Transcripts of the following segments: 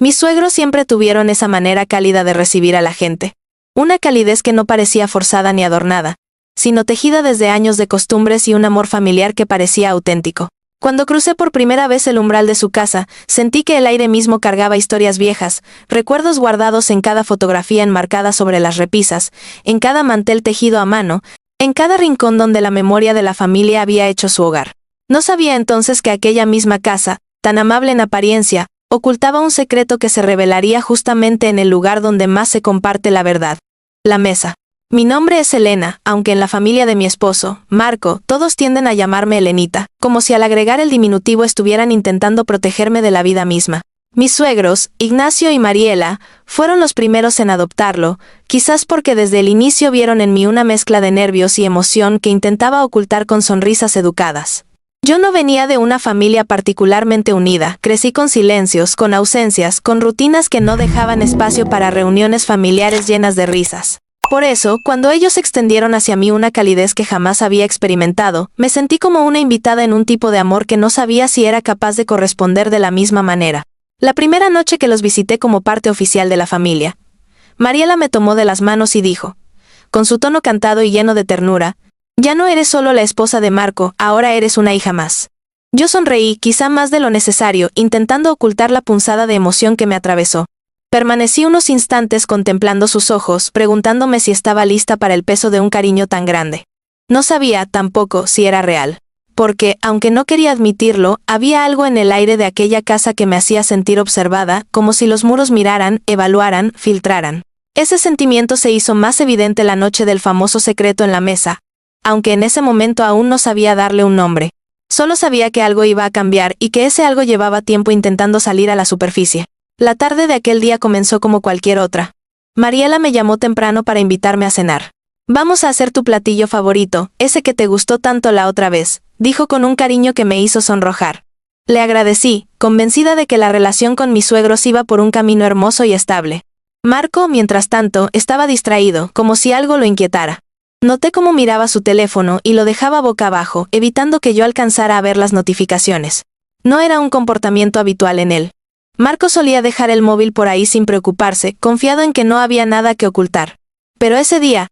Mis suegros siempre tuvieron esa manera cálida de recibir a la gente. Una calidez que no parecía forzada ni adornada, sino tejida desde años de costumbres y un amor familiar que parecía auténtico. Cuando crucé por primera vez el umbral de su casa, sentí que el aire mismo cargaba historias viejas, recuerdos guardados en cada fotografía enmarcada sobre las repisas, en cada mantel tejido a mano, en cada rincón donde la memoria de la familia había hecho su hogar. No sabía entonces que aquella misma casa, tan amable en apariencia, ocultaba un secreto que se revelaría justamente en el lugar donde más se comparte la verdad: la mesa. Mi nombre es Elena, aunque en la familia de mi esposo, Marco, todos tienden a llamarme Elenita, como si al agregar el diminutivo estuvieran intentando protegerme de la vida misma. Mis suegros, Ignacio y Mariela, fueron los primeros en adoptarlo, quizás porque desde el inicio vieron en mí una mezcla de nervios y emoción que intentaba ocultar con sonrisas educadas. Yo no venía de una familia particularmente unida, crecí con silencios, con ausencias, con rutinas que no dejaban espacio para reuniones familiares llenas de risas. Por eso, cuando ellos extendieron hacia mí una calidez que jamás había experimentado, me sentí como una invitada en un tipo de amor que no sabía si era capaz de corresponder de la misma manera. La primera noche que los visité como parte oficial de la familia, Mariela me tomó de las manos y dijo, con su tono cantado y lleno de ternura: «Ya no eres solo la esposa de Marco, ahora eres una hija más». Yo sonreí, quizá más de lo necesario, intentando ocultar la punzada de emoción que me atravesó. Permanecí unos instantes contemplando sus ojos, preguntándome si estaba lista para el peso de un cariño tan grande. No sabía, tampoco, si era real. Porque, aunque no quería admitirlo, había algo en el aire de aquella casa que me hacía sentir observada, como si los muros miraran, evaluaran, filtraran. Ese sentimiento se hizo más evidente la noche del famoso secreto en la mesa, aunque en ese momento aún no sabía darle un nombre. Solo sabía que algo iba a cambiar y que ese algo llevaba tiempo intentando salir a la superficie. La tarde de aquel día comenzó como cualquier otra. Mariela me llamó temprano para invitarme a cenar. «Vamos a hacer tu platillo favorito, ese que te gustó tanto la otra vez», dijo con un cariño que me hizo sonrojar. Le agradecí, convencida de que la relación con mis suegros iba por un camino hermoso y estable. Marco, mientras tanto, estaba distraído, como si algo lo inquietara. Noté cómo miraba su teléfono y lo dejaba boca abajo, evitando que yo alcanzara a ver las notificaciones. No era un comportamiento habitual en él. Marco solía dejar el móvil por ahí sin preocuparse, confiado en que no había nada que ocultar. Pero ese día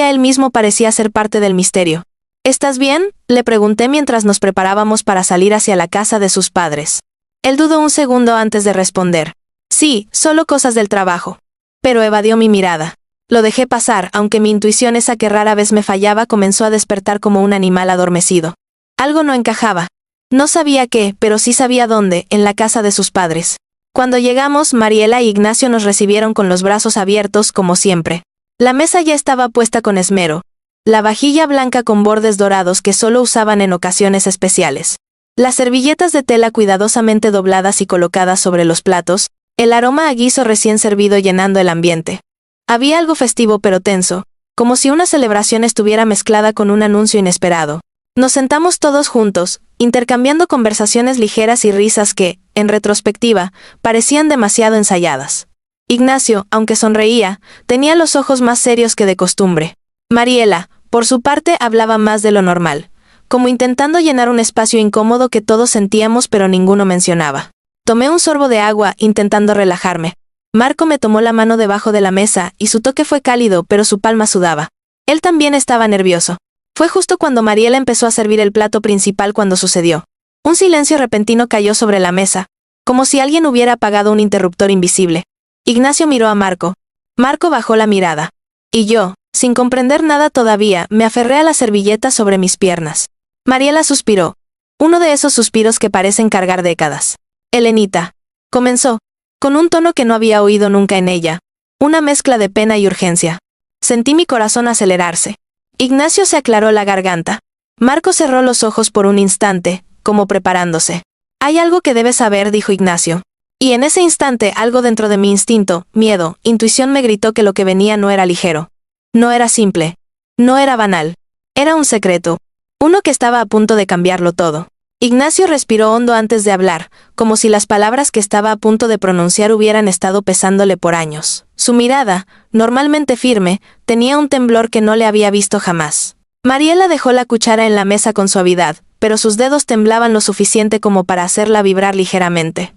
él mismo parecía ser parte del misterio. «¿Estás bien?», le pregunté mientras nos preparábamos para salir hacia la casa de sus padres. Él dudó un segundo antes de responder. «Sí, solo cosas del trabajo». Pero evadió mi mirada. Lo dejé pasar, aunque mi intuición, esa que rara vez me fallaba, comenzó a despertar como un animal adormecido. Algo no encajaba. No sabía qué, pero sí sabía dónde: en la casa de sus padres. Cuando llegamos, Mariela y Ignacio nos recibieron con los brazos abiertos, como siempre. La mesa ya estaba puesta con esmero. La vajilla blanca con bordes dorados que solo usaban en ocasiones especiales. Las servilletas de tela cuidadosamente dobladas y colocadas sobre los platos, el aroma a guiso recién servido llenando el ambiente. Había algo festivo pero tenso, como si una celebración estuviera mezclada con un anuncio inesperado. Nos sentamos todos juntos, intercambiando conversaciones ligeras y risas que, en retrospectiva, parecían demasiado ensayadas. Ignacio, aunque sonreía, tenía los ojos más serios que de costumbre. Mariela, por su parte, hablaba más de lo normal, como intentando llenar un espacio incómodo que todos sentíamos pero ninguno mencionaba. Tomé un sorbo de agua, intentando relajarme. Marco me tomó la mano debajo de la mesa, y su toque fue cálido, pero su palma sudaba. Él también estaba nervioso. Fue justo cuando Mariela empezó a servir el plato principal cuando sucedió. Un silencio repentino cayó sobre la mesa, como si alguien hubiera apagado un interruptor invisible. Ignacio miró a Marco. Marco bajó la mirada. Y yo, sin comprender nada todavía, me aferré a la servilleta sobre mis piernas. Mariela suspiró. Uno de esos suspiros que parecen cargar décadas. «Elenita», comenzó, con un tono que no había oído nunca en ella. Una mezcla de pena y urgencia. Sentí mi corazón acelerarse. Ignacio se aclaró la garganta. Marco cerró los ojos por un instante, como preparándose. «Hay algo que debes saber», dijo Ignacio. Y en ese instante algo dentro de mi instinto, miedo, intuición me gritó que lo que venía no era ligero. No era simple. No era banal. Era un secreto. Uno que estaba a punto de cambiarlo todo. Ignacio respiró hondo antes de hablar, como si las palabras que estaba a punto de pronunciar hubieran estado pesándole por años. Su mirada, normalmente firme, tenía un temblor que no le había visto jamás. Mariela dejó la cuchara en la mesa con suavidad, pero sus dedos temblaban lo suficiente como para hacerla vibrar ligeramente.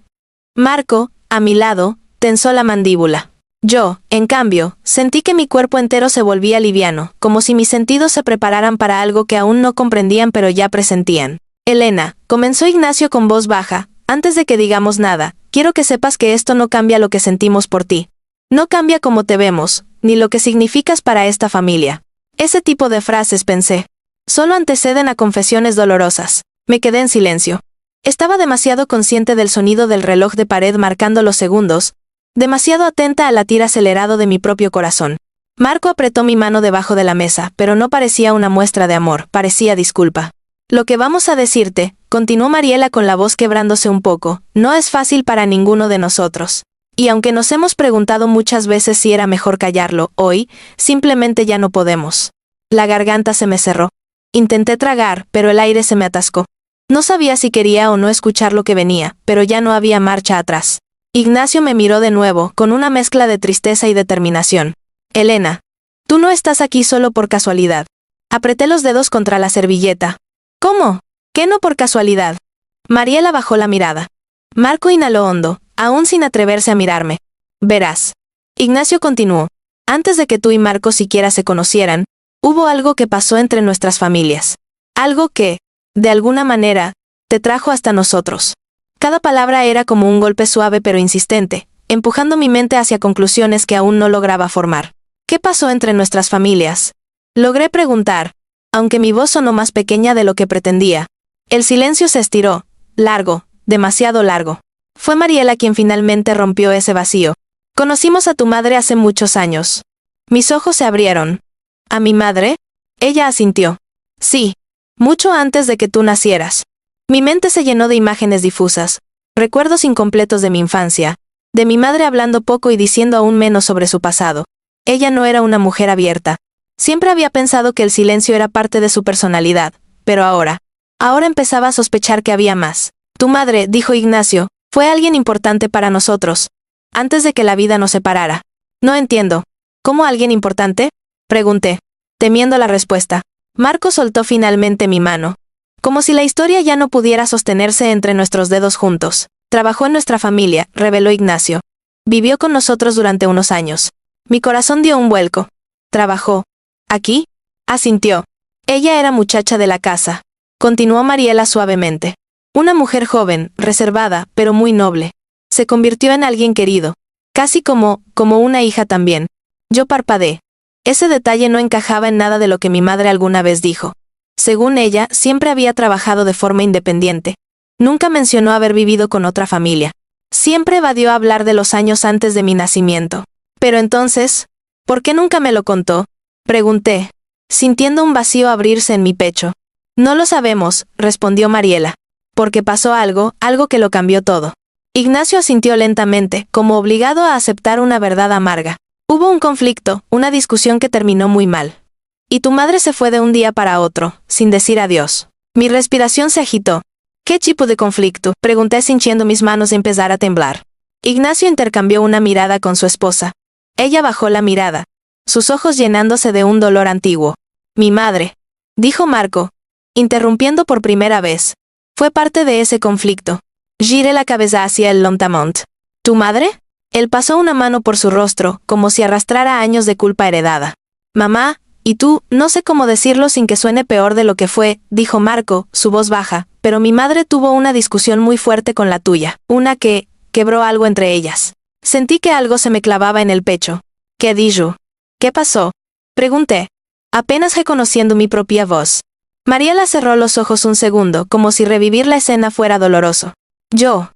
Marco, A mi lado, tensó la mandíbula. Yo, en cambio, sentí que mi cuerpo entero se volvía liviano, como si mis sentidos se prepararan para algo que aún no comprendían pero ya presentían. Elena, comenzó Ignacio con voz baja, antes de que digamos nada, quiero que sepas que esto no cambia lo que sentimos por ti. No cambia cómo te vemos, ni lo que significas para esta familia. Ese tipo de frases, pensé, solo anteceden a confesiones dolorosas. Me quedé en silencio. Estaba demasiado consciente del sonido del reloj de pared marcando los segundos, demasiado atenta al latir acelerado de mi propio corazón. Marco apretó mi mano debajo de la mesa, pero no parecía una muestra de amor, parecía disculpa. Lo que vamos a decirte, continuó Mariela con la voz quebrándose un poco, no es fácil para ninguno de nosotros. Y aunque nos hemos preguntado muchas veces si era mejor callarlo, hoy, simplemente ya no podemos. La garganta se me cerró. Intenté tragar, pero el aire se me atascó. No sabía si quería o no escuchar lo que venía, pero ya no había marcha atrás. Ignacio me miró de nuevo, con una mezcla de tristeza y determinación. Elena, tú no estás aquí solo por casualidad. Apreté los dedos contra la servilleta. ¿Cómo? ¿Qué no por casualidad? Mariela bajó la mirada. Marco inhaló hondo, aún sin atreverse a mirarme. Verás. Ignacio continuó. Antes de que tú y Marco siquiera se conocieran, hubo algo que pasó entre nuestras familias. Algo que, de alguna manera, te trajo hasta nosotros. Cada palabra era como un golpe suave pero insistente, empujando mi mente hacia conclusiones que aún no lograba formar. ¿Qué pasó entre nuestras familias? Logré preguntar, aunque mi voz sonó más pequeña de lo que pretendía. El silencio se estiró, largo, demasiado largo. Fue Mariela quien finalmente rompió ese vacío. Conocimos a tu madre hace muchos años. Mis ojos se abrieron. ¿A mi madre? Ella asintió. Sí, mucho antes de que tú nacieras. Mi mente se llenó de imágenes difusas, recuerdos incompletos de mi infancia, de mi madre hablando poco y diciendo aún menos sobre su pasado. Ella no era una mujer abierta. Siempre había pensado que el silencio era parte de su personalidad, pero ahora empezaba a sospechar que había más. Tu madre, dijo Ignacio, fue alguien importante para nosotros, antes de que la vida nos separara. No entiendo. ¿Cómo alguien importante? Pregunté, temiendo la respuesta. Marco soltó finalmente mi mano. Como si la historia ya no pudiera sostenerse entre nuestros dedos juntos. Trabajó en nuestra familia, reveló Ignacio. Vivió con nosotros durante unos años. Mi corazón dio un vuelco. ¿Trabajó? ¿Aquí? Asintió. Ella era muchacha de la casa. Continuó Mariela suavemente. Una mujer joven, reservada, pero muy noble. Se convirtió en alguien querido. Casi como una hija también. Yo parpadeé. Ese detalle no encajaba en nada de lo que mi madre alguna vez dijo. Según ella, siempre había trabajado de forma independiente. Nunca mencionó haber vivido con otra familia. Siempre evadió hablar de los años antes de mi nacimiento. Pero entonces, ¿por qué nunca me lo contó? Pregunté, sintiendo un vacío abrirse en mi pecho. No lo sabemos, respondió Mariela. Porque pasó algo que lo cambió todo. Ignacio asintió lentamente, como obligado a aceptar una verdad amarga. Hubo un conflicto, una discusión que terminó muy mal. Y tu madre se fue de un día para otro, sin decir adiós. Mi respiración se agitó. ¿Qué tipo de conflicto? Pregunté sintiendo mis manos empezar a temblar. Ignacio intercambió una mirada con su esposa. Ella bajó la mirada, sus ojos llenándose de un dolor antiguo. Mi madre, dijo Marco, interrumpiendo por primera vez. Fue parte de ese conflicto. Giré la cabeza hacia el Lontamont. ¿Tu madre? Él pasó una mano por su rostro, como si arrastrara años de culpa heredada. Mamá, y tú, no sé cómo decirlo sin que suene peor de lo que fue, dijo Marco, su voz baja, pero mi madre tuvo una discusión muy fuerte con la tuya, una que quebró algo entre ellas. Sentí que algo se me clavaba en el pecho. ¿Qué dijo? ¿Qué pasó? Pregunté, apenas reconociendo mi propia voz. Mariela cerró los ojos un segundo, como si revivir la escena fuera doloroso. Yo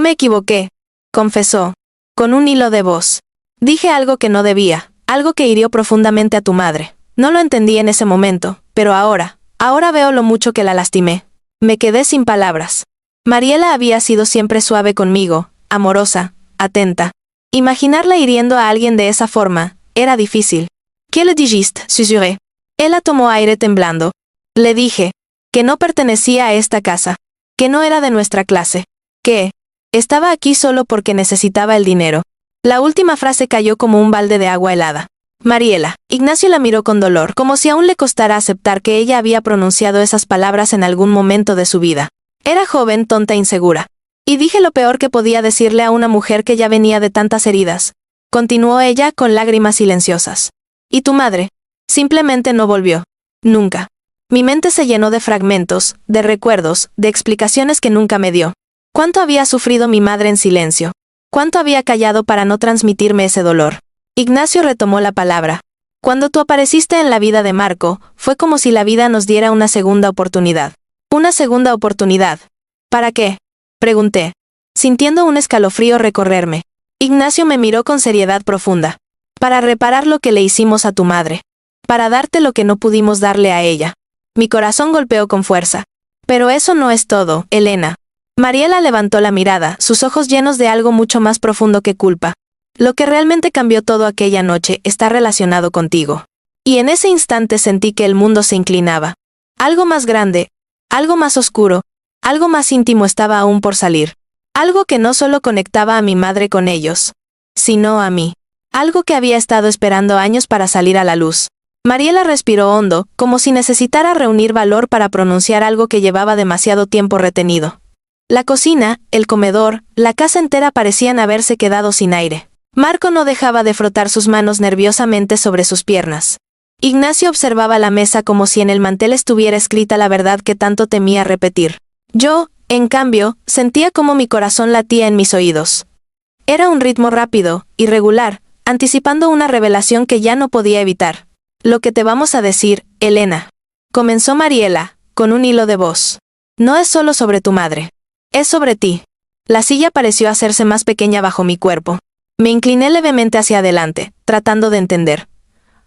me equivoqué, confesó, con un hilo de voz. Dije algo que no debía, algo que hirió profundamente a tu madre. No lo entendí en ese momento, pero ahora veo lo mucho que la lastimé. Me quedé sin palabras. Mariela había sido siempre suave conmigo, amorosa, atenta. Imaginarla hiriendo a alguien de esa forma, era difícil. ¿Qué le dijiste? Susurré. Ella tomó aire temblando. Le dije, que no pertenecía a esta casa, que no era de nuestra clase, que estaba aquí solo porque necesitaba el dinero. La última frase cayó como un balde de agua helada. Mariela. Ignacio la miró con dolor, como si aún le costara aceptar que ella había pronunciado esas palabras en algún momento de su vida. Era joven, tonta e insegura. Y dije lo peor que podía decirle a una mujer que ya venía de tantas heridas. Continuó ella con lágrimas silenciosas. ¿Y tu madre? Simplemente no volvió. Nunca. Mi mente se llenó de fragmentos, de recuerdos, de explicaciones que nunca me dio. ¿Cuánto había sufrido mi madre en silencio? ¿Cuánto había callado para no transmitirme ese dolor? Ignacio retomó la palabra. Cuando tú apareciste en la vida de Marco, fue como si la vida nos diera una segunda oportunidad. ¿Una segunda oportunidad? ¿Para qué? Pregunté, sintiendo un escalofrío recorrerme. Ignacio me miró con seriedad profunda. Para reparar lo que le hicimos a tu madre. Para darte lo que no pudimos darle a ella. Mi corazón golpeó con fuerza. Pero eso no es todo, Elena. Mariela levantó la mirada, sus ojos llenos de algo mucho más profundo que culpa. Lo que realmente cambió todo aquella noche está relacionado contigo. Y en ese instante sentí que el mundo se inclinaba. Algo más grande, algo más oscuro, algo más íntimo estaba aún por salir. Algo que no solo conectaba a mi madre con ellos, sino a mí. Algo que había estado esperando años para salir a la luz. Mariela respiró hondo, como si necesitara reunir valor para pronunciar algo que llevaba demasiado tiempo retenido. La cocina, el comedor, la casa entera parecían haberse quedado sin aire. Marco no dejaba de frotar sus manos nerviosamente sobre sus piernas. Ignacio observaba la mesa como si en el mantel estuviera escrita la verdad que tanto temía repetir. Yo, en cambio, sentía como mi corazón latía en mis oídos. Era un ritmo rápido, irregular, anticipando una revelación que ya no podía evitar. Lo que te vamos a decir, Elena. Comenzó Mariela, con un hilo de voz. No es solo sobre tu madre. Es sobre ti. La silla pareció hacerse más pequeña bajo mi cuerpo. Me incliné levemente hacia adelante, tratando de entender.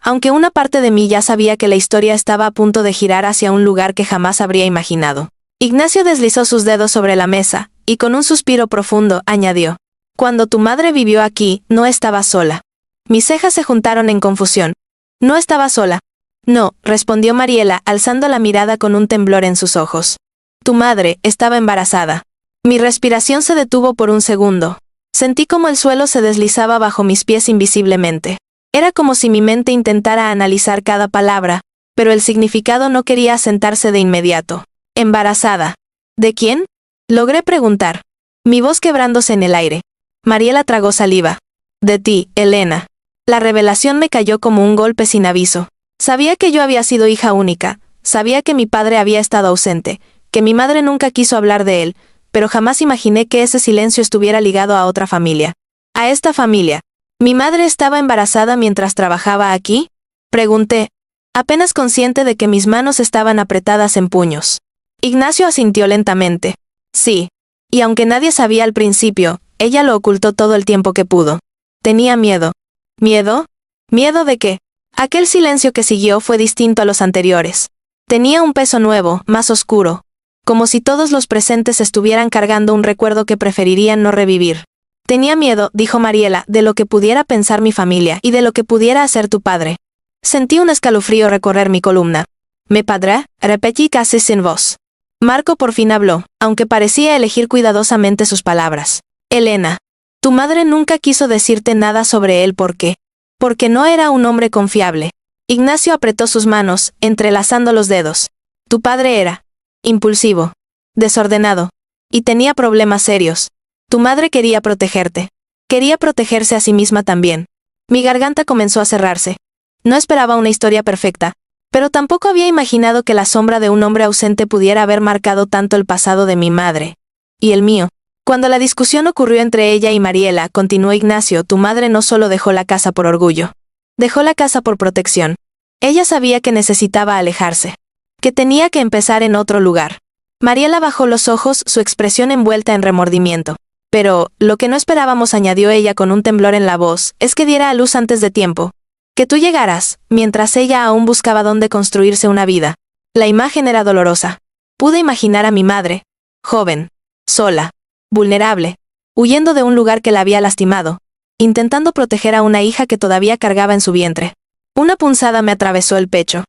Aunque una parte de mí ya sabía que la historia estaba a punto de girar hacia un lugar que jamás habría imaginado. Ignacio deslizó sus dedos sobre la mesa, y con un suspiro profundo, añadió. Cuando tu madre vivió aquí, no estaba sola. Mis cejas se juntaron en confusión. ¿No estaba sola? No, respondió Mariela, alzando la mirada con un temblor en sus ojos. Tu madre estaba embarazada. Mi respiración se detuvo por un segundo. Sentí como el suelo se deslizaba bajo mis pies invisiblemente. Era como si mi mente intentara analizar cada palabra, pero el significado no quería asentarse de inmediato. ¿Embarazada? ¿De quién? Logré preguntar. Mi voz quebrándose en el aire. Mariela tragó saliva. De ti, Elena. La revelación me cayó como un golpe sin aviso. Sabía que yo había sido hija única, sabía que mi padre había estado ausente, que mi madre nunca quiso hablar de él, pero jamás imaginé que ese silencio estuviera ligado a otra familia. A esta familia. ¿Mi madre estaba embarazada mientras trabajaba aquí? Pregunté, apenas consciente de que mis manos estaban apretadas en puños. Ignacio asintió lentamente. Sí. Y aunque nadie sabía al principio, ella lo ocultó todo el tiempo que pudo. Tenía miedo. ¿Miedo? ¿Miedo de qué? Aquel silencio que siguió fue distinto a los anteriores. Tenía un peso nuevo, más oscuro. Como si todos los presentes estuvieran cargando un recuerdo que preferirían no revivir. Tenía miedo, dijo Mariela, de lo que pudiera pensar mi familia y de lo que pudiera hacer tu padre. Sentí un escalofrío recorrer mi columna. «¿Mi padre?» repetí casi sin voz. Marco por fin habló, aunque parecía elegir cuidadosamente sus palabras. Elena, tu madre nunca quiso decirte nada sobre él. ¿Por qué? Porque no era un hombre confiable. Ignacio apretó sus manos, entrelazando los dedos. Tu padre era impulsivo, desordenado, y tenía problemas serios. Tu madre quería protegerte. Quería protegerse a sí misma también. Mi garganta comenzó a cerrarse. No esperaba una historia perfecta, pero tampoco había imaginado que la sombra de un hombre ausente pudiera haber marcado tanto el pasado de mi madre. Y el mío. Cuando la discusión ocurrió entre ella y Mariela, continuó Ignacio, tu madre no solo dejó la casa por orgullo. Dejó la casa por protección. Ella sabía que necesitaba alejarse. Que tenía que empezar en otro lugar. Mariela bajó los ojos, su expresión envuelta en remordimiento. Pero, lo que no esperábamos, añadió ella con un temblor en la voz, es que diera a luz antes de tiempo. Que tú llegaras, mientras ella aún buscaba dónde construirse una vida. La imagen era dolorosa. Pude imaginar a mi madre, joven, sola, vulnerable, huyendo de un lugar que la había lastimado, intentando proteger a una hija que todavía cargaba en su vientre. Una punzada me atravesó el pecho.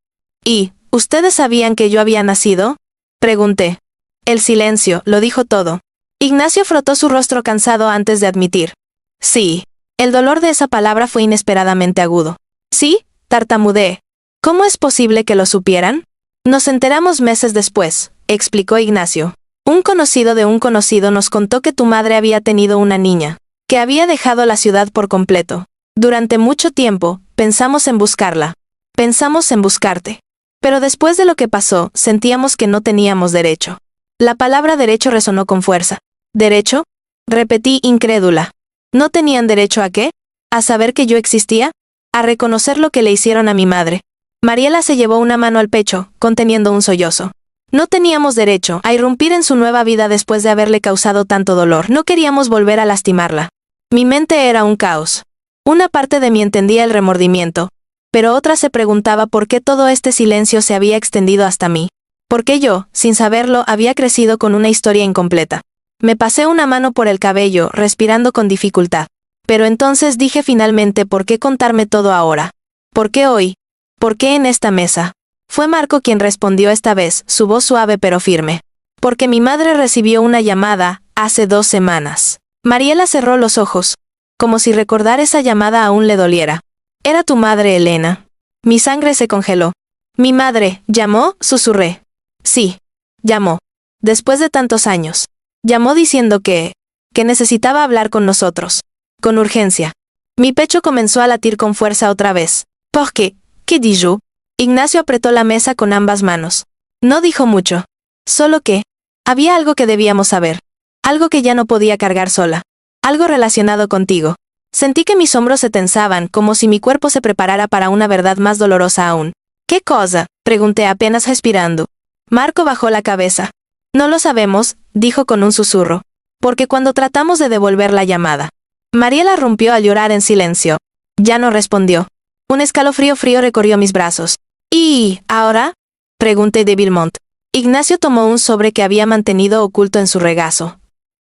¿Y, ustedes sabían que yo había nacido? Pregunté. El silencio lo dijo todo. Ignacio frotó su rostro cansado antes de admitir. Sí. El dolor de esa palabra fue inesperadamente agudo. ¿Sí? Tartamudeé. ¿Cómo es posible que lo supieran? Nos enteramos meses después, explicó Ignacio. Un conocido de un conocido nos contó que tu madre había tenido una niña, que había dejado la ciudad por completo. Durante mucho tiempo, pensamos en buscarla. Pensamos en buscarte. Pero después de lo que pasó, sentíamos que no teníamos derecho. La palabra derecho resonó con fuerza. ¿Derecho? Repetí incrédula. ¿No tenían derecho a qué? ¿A saber que yo existía? ¿A reconocer lo que le hicieron a mi madre? Mariela se llevó una mano al pecho, conteniendo un sollozo. No teníamos derecho a irrumpir en su nueva vida después de haberle causado tanto dolor. No queríamos volver a lastimarla. Mi mente era un caos. Una parte de mí entendía el remordimiento, pero otra se preguntaba por qué todo este silencio se había extendido hasta mí. ¿Por qué yo, sin saberlo, había crecido con una historia incompleta? Me pasé una mano por el cabello, respirando con dificultad. Pero entonces dije finalmente ¿por qué contarme todo ahora? ¿Por qué hoy? ¿Por qué en esta mesa? Fue Marco quien respondió esta vez, su voz suave pero firme. Porque mi madre recibió una llamada, hace 2 semanas. Mariela cerró los ojos, como si recordar esa llamada aún le doliera. Era tu madre, Elena. Mi sangre se congeló. Mi madre, ¿llamó? Susurré. Sí, llamó. Después de tantos años. Llamó diciendo que necesitaba hablar con nosotros. Con urgencia. Mi pecho comenzó a latir con fuerza otra vez. ¿Por qué? ¿Qué dijo? Ignacio apretó la mesa con ambas manos. No dijo mucho. Solo que había algo que debíamos saber. Algo que ya no podía cargar sola. Algo relacionado contigo. Sentí que mis hombros se tensaban, como si mi cuerpo se preparara para una verdad más dolorosa aún. ¿Qué cosa? Pregunté apenas respirando. Marco bajó la cabeza. No lo sabemos, dijo con un susurro. Porque cuando tratamos de devolver la llamada. Mariela rompió a llorar en silencio. Ya no respondió. Un escalofrío frío recorrió mis brazos. ¿Y ahora? Pregunté débilmente. Ignacio tomó un sobre que había mantenido oculto en su regazo.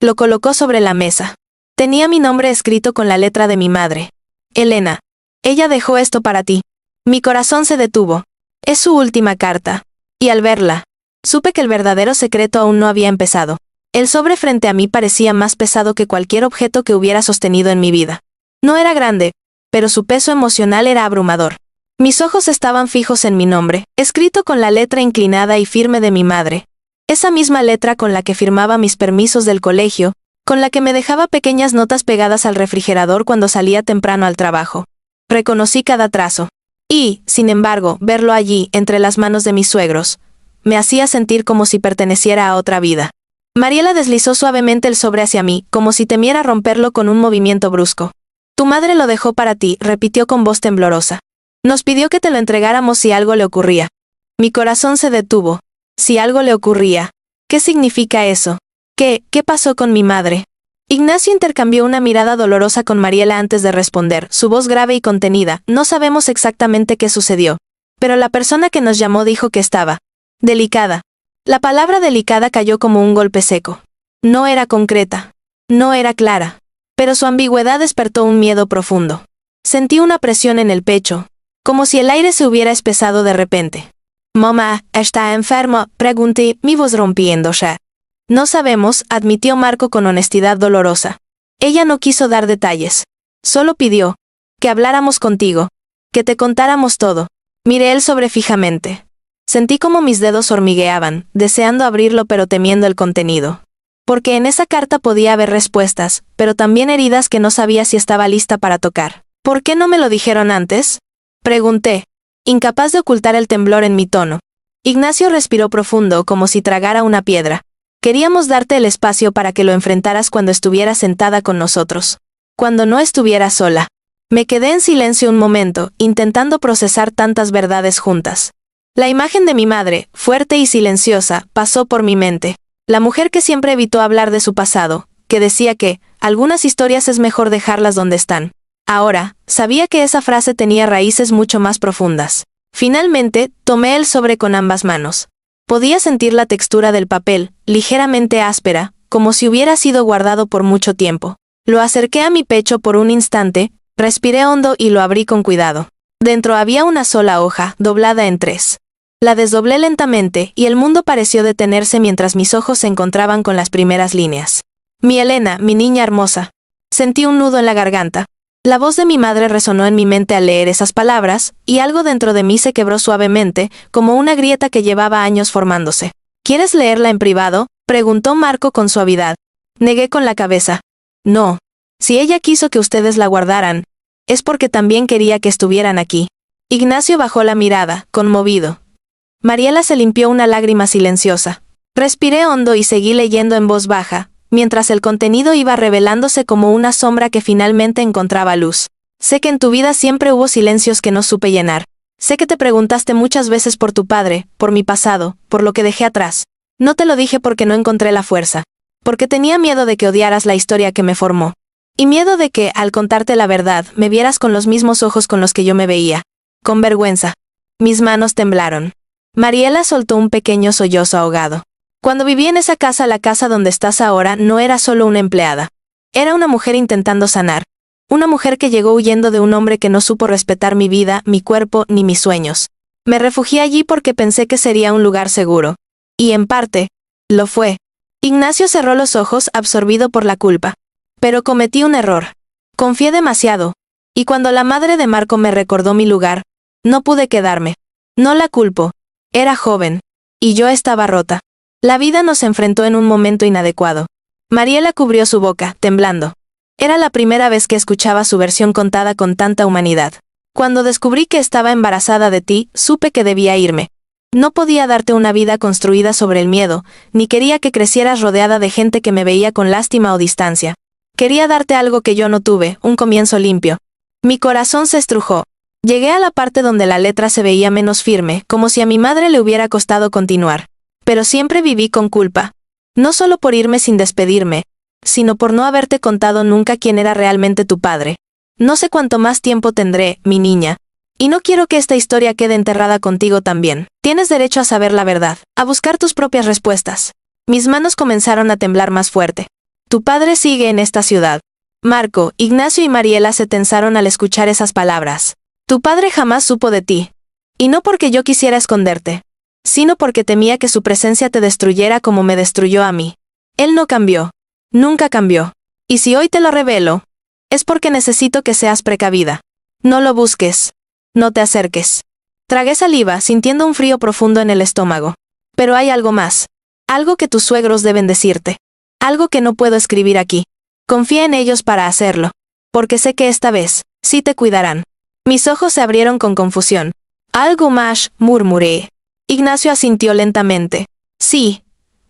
Lo colocó sobre la mesa. Tenía mi nombre escrito con la letra de mi madre. Elena. Ella dejó esto para ti. Mi corazón se detuvo. Es su última carta. Y al verla, supe que el verdadero secreto aún no había empezado. El sobre frente a mí parecía más pesado que cualquier objeto que hubiera sostenido en mi vida. No era grande, pero su peso emocional era abrumador. Mis ojos estaban fijos en mi nombre, escrito con la letra inclinada y firme de mi madre. Esa misma letra con la que firmaba mis permisos del colegio, con la que me dejaba pequeñas notas pegadas al refrigerador cuando salía temprano al trabajo. Reconocí cada trazo. Y, sin embargo, verlo allí, entre las manos de mis suegros, me hacía sentir como si perteneciera a otra vida. Mariela deslizó suavemente el sobre hacia mí, como si temiera romperlo con un movimiento brusco. Tu madre lo dejó para ti, repitió con voz temblorosa. Nos pidió que te lo entregáramos si algo le ocurría. Mi corazón se detuvo. Si algo le ocurría. ¿Qué significa eso? ¿Qué pasó con mi madre? Ignacio intercambió una mirada dolorosa con Mariela antes de responder, su voz grave y contenida. No sabemos exactamente qué sucedió. Pero la persona que nos llamó dijo que estaba delicada. La palabra delicada cayó como un golpe seco. No era concreta. No era clara. Pero su ambigüedad despertó un miedo profundo. Sentí una presión en el pecho, como si el aire se hubiera espesado de repente. «Mamá, ¿está enfermo?», pregunté, mi voz rompiéndose. No sabemos, admitió Marco con honestidad dolorosa. Ella no quiso dar detalles. Solo pidió que habláramos contigo, que te contáramos todo. Miré el sobre fijamente. Sentí como mis dedos hormigueaban, deseando abrirlo pero temiendo el contenido. Porque en esa carta podía haber respuestas, pero también heridas que no sabía si estaba lista para tocar. ¿Por qué no me lo dijeron antes?, pregunté, incapaz de ocultar el temblor en mi tono. Ignacio respiró profundo, como si tragara una piedra. Queríamos darte el espacio para que lo enfrentaras cuando estuvieras sentada con nosotros. Cuando no estuvieras sola. Me quedé en silencio un momento, intentando procesar tantas verdades juntas. La imagen de mi madre, fuerte y silenciosa, pasó por mi mente. La mujer que siempre evitó hablar de su pasado, que decía que algunas historias es mejor dejarlas donde están. Ahora, sabía que esa frase tenía raíces mucho más profundas. Finalmente, tomé el sobre con ambas manos. Podía sentir la textura del papel, ligeramente áspera, como si hubiera sido guardado por mucho tiempo. Lo acerqué a mi pecho por un instante, respiré hondo y lo abrí con cuidado. Dentro había una sola hoja, doblada en 3. La desdoblé lentamente, y el mundo pareció detenerse mientras mis ojos se encontraban con las primeras líneas. Mi Elena, mi niña hermosa. Sentí un nudo en la garganta. La voz de mi madre resonó en mi mente al leer esas palabras, y algo dentro de mí se quebró suavemente, como una grieta que llevaba años formándose. ¿Quieres leerla en privado?, preguntó Marco con suavidad. Negué con la cabeza. No. Si ella quiso que ustedes la guardaran, es porque también quería que estuvieran aquí. Ignacio bajó la mirada, conmovido. Mariela se limpió una lágrima silenciosa. Respiré hondo y seguí leyendo en voz baja, mientras el contenido iba revelándose como una sombra que finalmente encontraba luz. Sé que en tu vida siempre hubo silencios que no supe llenar. Sé que te preguntaste muchas veces por tu padre, por mi pasado, por lo que dejé atrás. No te lo dije porque no encontré la fuerza. Porque tenía miedo de que odiaras la historia que me formó. Y miedo de que, al contarte la verdad, me vieras con los mismos ojos con los que yo me veía. Con vergüenza. Mis manos temblaron. Mariela soltó un pequeño sollozo ahogado. Cuando viví en esa casa, la casa donde estás ahora, no era solo una empleada. Era una mujer intentando sanar. Una mujer que llegó huyendo de un hombre que no supo respetar mi vida, mi cuerpo, ni mis sueños. Me refugié allí porque pensé que sería un lugar seguro. Y en parte, lo fue. Ignacio cerró los ojos, absorbido por la culpa. Pero cometí un error. Confié demasiado. Y cuando la madre de Marco me recordó mi lugar, no pude quedarme. No la culpo. Era joven. Y yo estaba rota. La vida nos enfrentó en un momento inadecuado. Mariela cubrió su boca, temblando. Era la primera vez que escuchaba su versión contada con tanta humanidad. Cuando descubrí que estaba embarazada de ti, supe que debía irme. No podía darte una vida construida sobre el miedo, ni quería que crecieras rodeada de gente que me veía con lástima o distancia. Quería darte algo que yo no tuve, un comienzo limpio. Mi corazón se estrujó. Llegué a la parte donde la letra se veía menos firme, como si a mi madre le hubiera costado continuar. Pero siempre viví con culpa. No solo por irme sin despedirme, sino por no haberte contado nunca quién era realmente tu padre. No sé cuánto más tiempo tendré, mi niña. Y no quiero que esta historia quede enterrada contigo también. Tienes derecho a saber la verdad, a buscar tus propias respuestas. Mis manos comenzaron a temblar más fuerte. Tu padre sigue en esta ciudad. Marco, Ignacio y Mariela se tensaron al escuchar esas palabras. Tu padre jamás supo de ti. Y no porque yo quisiera esconderte, sino porque temía que su presencia te destruyera como me destruyó a mí. Él no cambió. Nunca cambió. Y si hoy te lo revelo, es porque necesito que seas precavida. No lo busques. No te acerques. Tragué saliva, sintiendo un frío profundo en el estómago. Pero hay algo más. Algo que tus suegros deben decirte. Algo que no puedo escribir aquí. Confía en ellos para hacerlo. Porque sé que esta vez, sí te cuidarán. Mis ojos se abrieron con confusión. Algo más, murmuré. Ignacio asintió lentamente. Sí.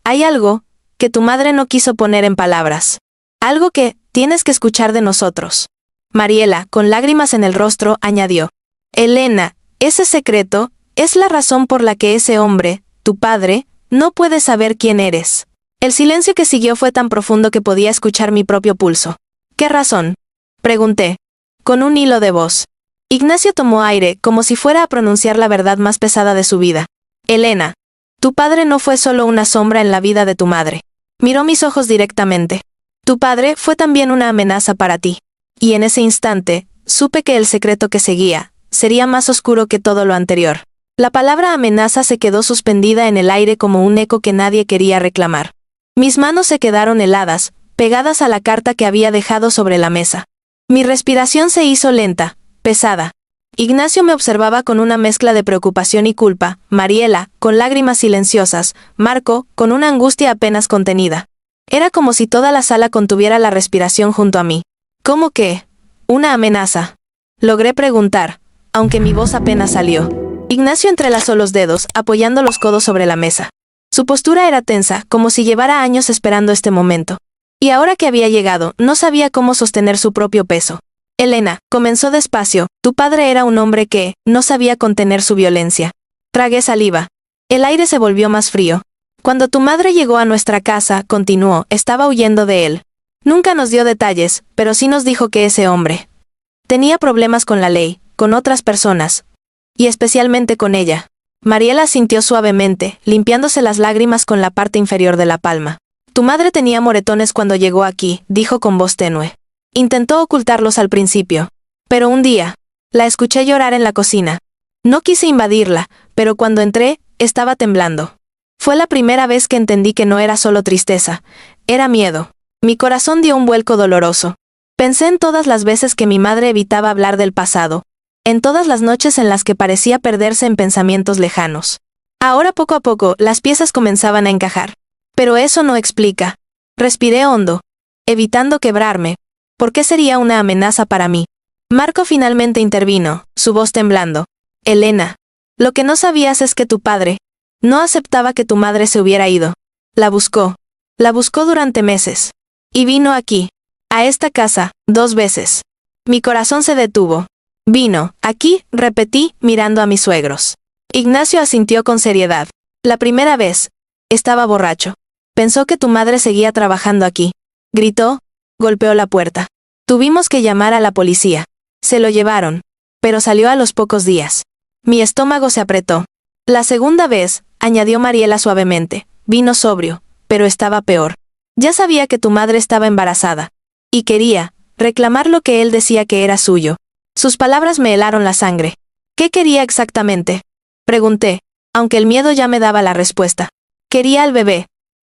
Hay algo que tu madre no quiso poner en palabras. Algo que tienes que escuchar de nosotros. Mariela, con lágrimas en el rostro, añadió. Elena, ese secreto es la razón por la que ese hombre, tu padre, no puede saber quién eres. El silencio que siguió fue tan profundo que podía escuchar mi propio pulso. ¿Qué razón?, pregunté, con un hilo de voz. Ignacio tomó aire, como si fuera a pronunciar la verdad más pesada de su vida. Elena, tu padre no fue solo una sombra en la vida de tu madre. Miró mis ojos directamente. Tu padre fue también una amenaza para ti. Y en ese instante, supe que el secreto que seguía sería más oscuro que todo lo anterior. La palabra amenaza se quedó suspendida en el aire como un eco que nadie quería reclamar. Mis manos se quedaron heladas, pegadas a la carta que había dejado sobre la mesa. Mi respiración se hizo lenta, pesada. Ignacio me observaba con una mezcla de preocupación y culpa, Mariela, con lágrimas silenciosas, Marco, con una angustia apenas contenida. Era como si toda la sala contuviera la respiración junto a mí. ¿Cómo que? ¿Una amenaza?, logré preguntar, aunque mi voz apenas salió. Ignacio entrelazó los dedos, apoyando los codos sobre la mesa. Su postura era tensa, como si llevara años esperando este momento. Y ahora que había llegado, no sabía cómo sostener su propio peso. Elena, comenzó despacio, tu padre era un hombre que no sabía contener su violencia. Tragué saliva. El aire se volvió más frío. Cuando tu madre llegó a nuestra casa, continuó, estaba huyendo de él. Nunca nos dio detalles, pero sí nos dijo que ese hombre tenía problemas con la ley, con otras personas, y especialmente con ella. Mariela sintió suavemente, limpiándose las lágrimas con la parte inferior de la palma. Tu madre tenía moretones cuando llegó aquí, dijo con voz tenue. Intentó ocultarlos al principio. Pero un día, la escuché llorar en la cocina. No quise invadirla, pero cuando entré, estaba temblando. Fue la primera vez que entendí que no era solo tristeza, era miedo. Mi corazón dio un vuelco doloroso. Pensé en todas las veces que mi madre evitaba hablar del pasado, en todas las noches en las que parecía perderse en pensamientos lejanos. Ahora poco a poco las piezas comenzaban a encajar. Pero eso no explica. Respiré hondo, evitando quebrarme. ¿Por qué sería una amenaza para mí? Marco finalmente intervino, su voz temblando. Elena, lo que no sabías es que tu padre no aceptaba que tu madre se hubiera ido. La buscó durante meses. Y vino aquí, a esta casa, 2 veces. Mi corazón se detuvo. Vino, aquí, repetí, mirando a mis suegros. Ignacio asintió con seriedad. La primera vez, estaba borracho. Pensó que tu madre seguía trabajando aquí. Gritó, golpeó la puerta. Tuvimos que llamar a la policía. Se lo llevaron, pero salió a los pocos días. Mi estómago se apretó. La segunda vez, añadió Mariela suavemente, vino sobrio, pero estaba peor. Ya sabía que tu madre estaba embarazada. Y quería reclamar lo que él decía que era suyo. Sus palabras me helaron la sangre. ¿Qué quería exactamente? Pregunté, aunque el miedo ya me daba la respuesta. Quería al bebé,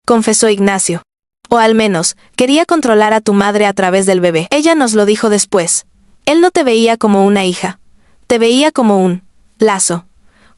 confesó Ignacio. O al menos, quería controlar a tu madre a través del bebé. Ella nos lo dijo después. Él no te veía como una hija. Te veía como un lazo.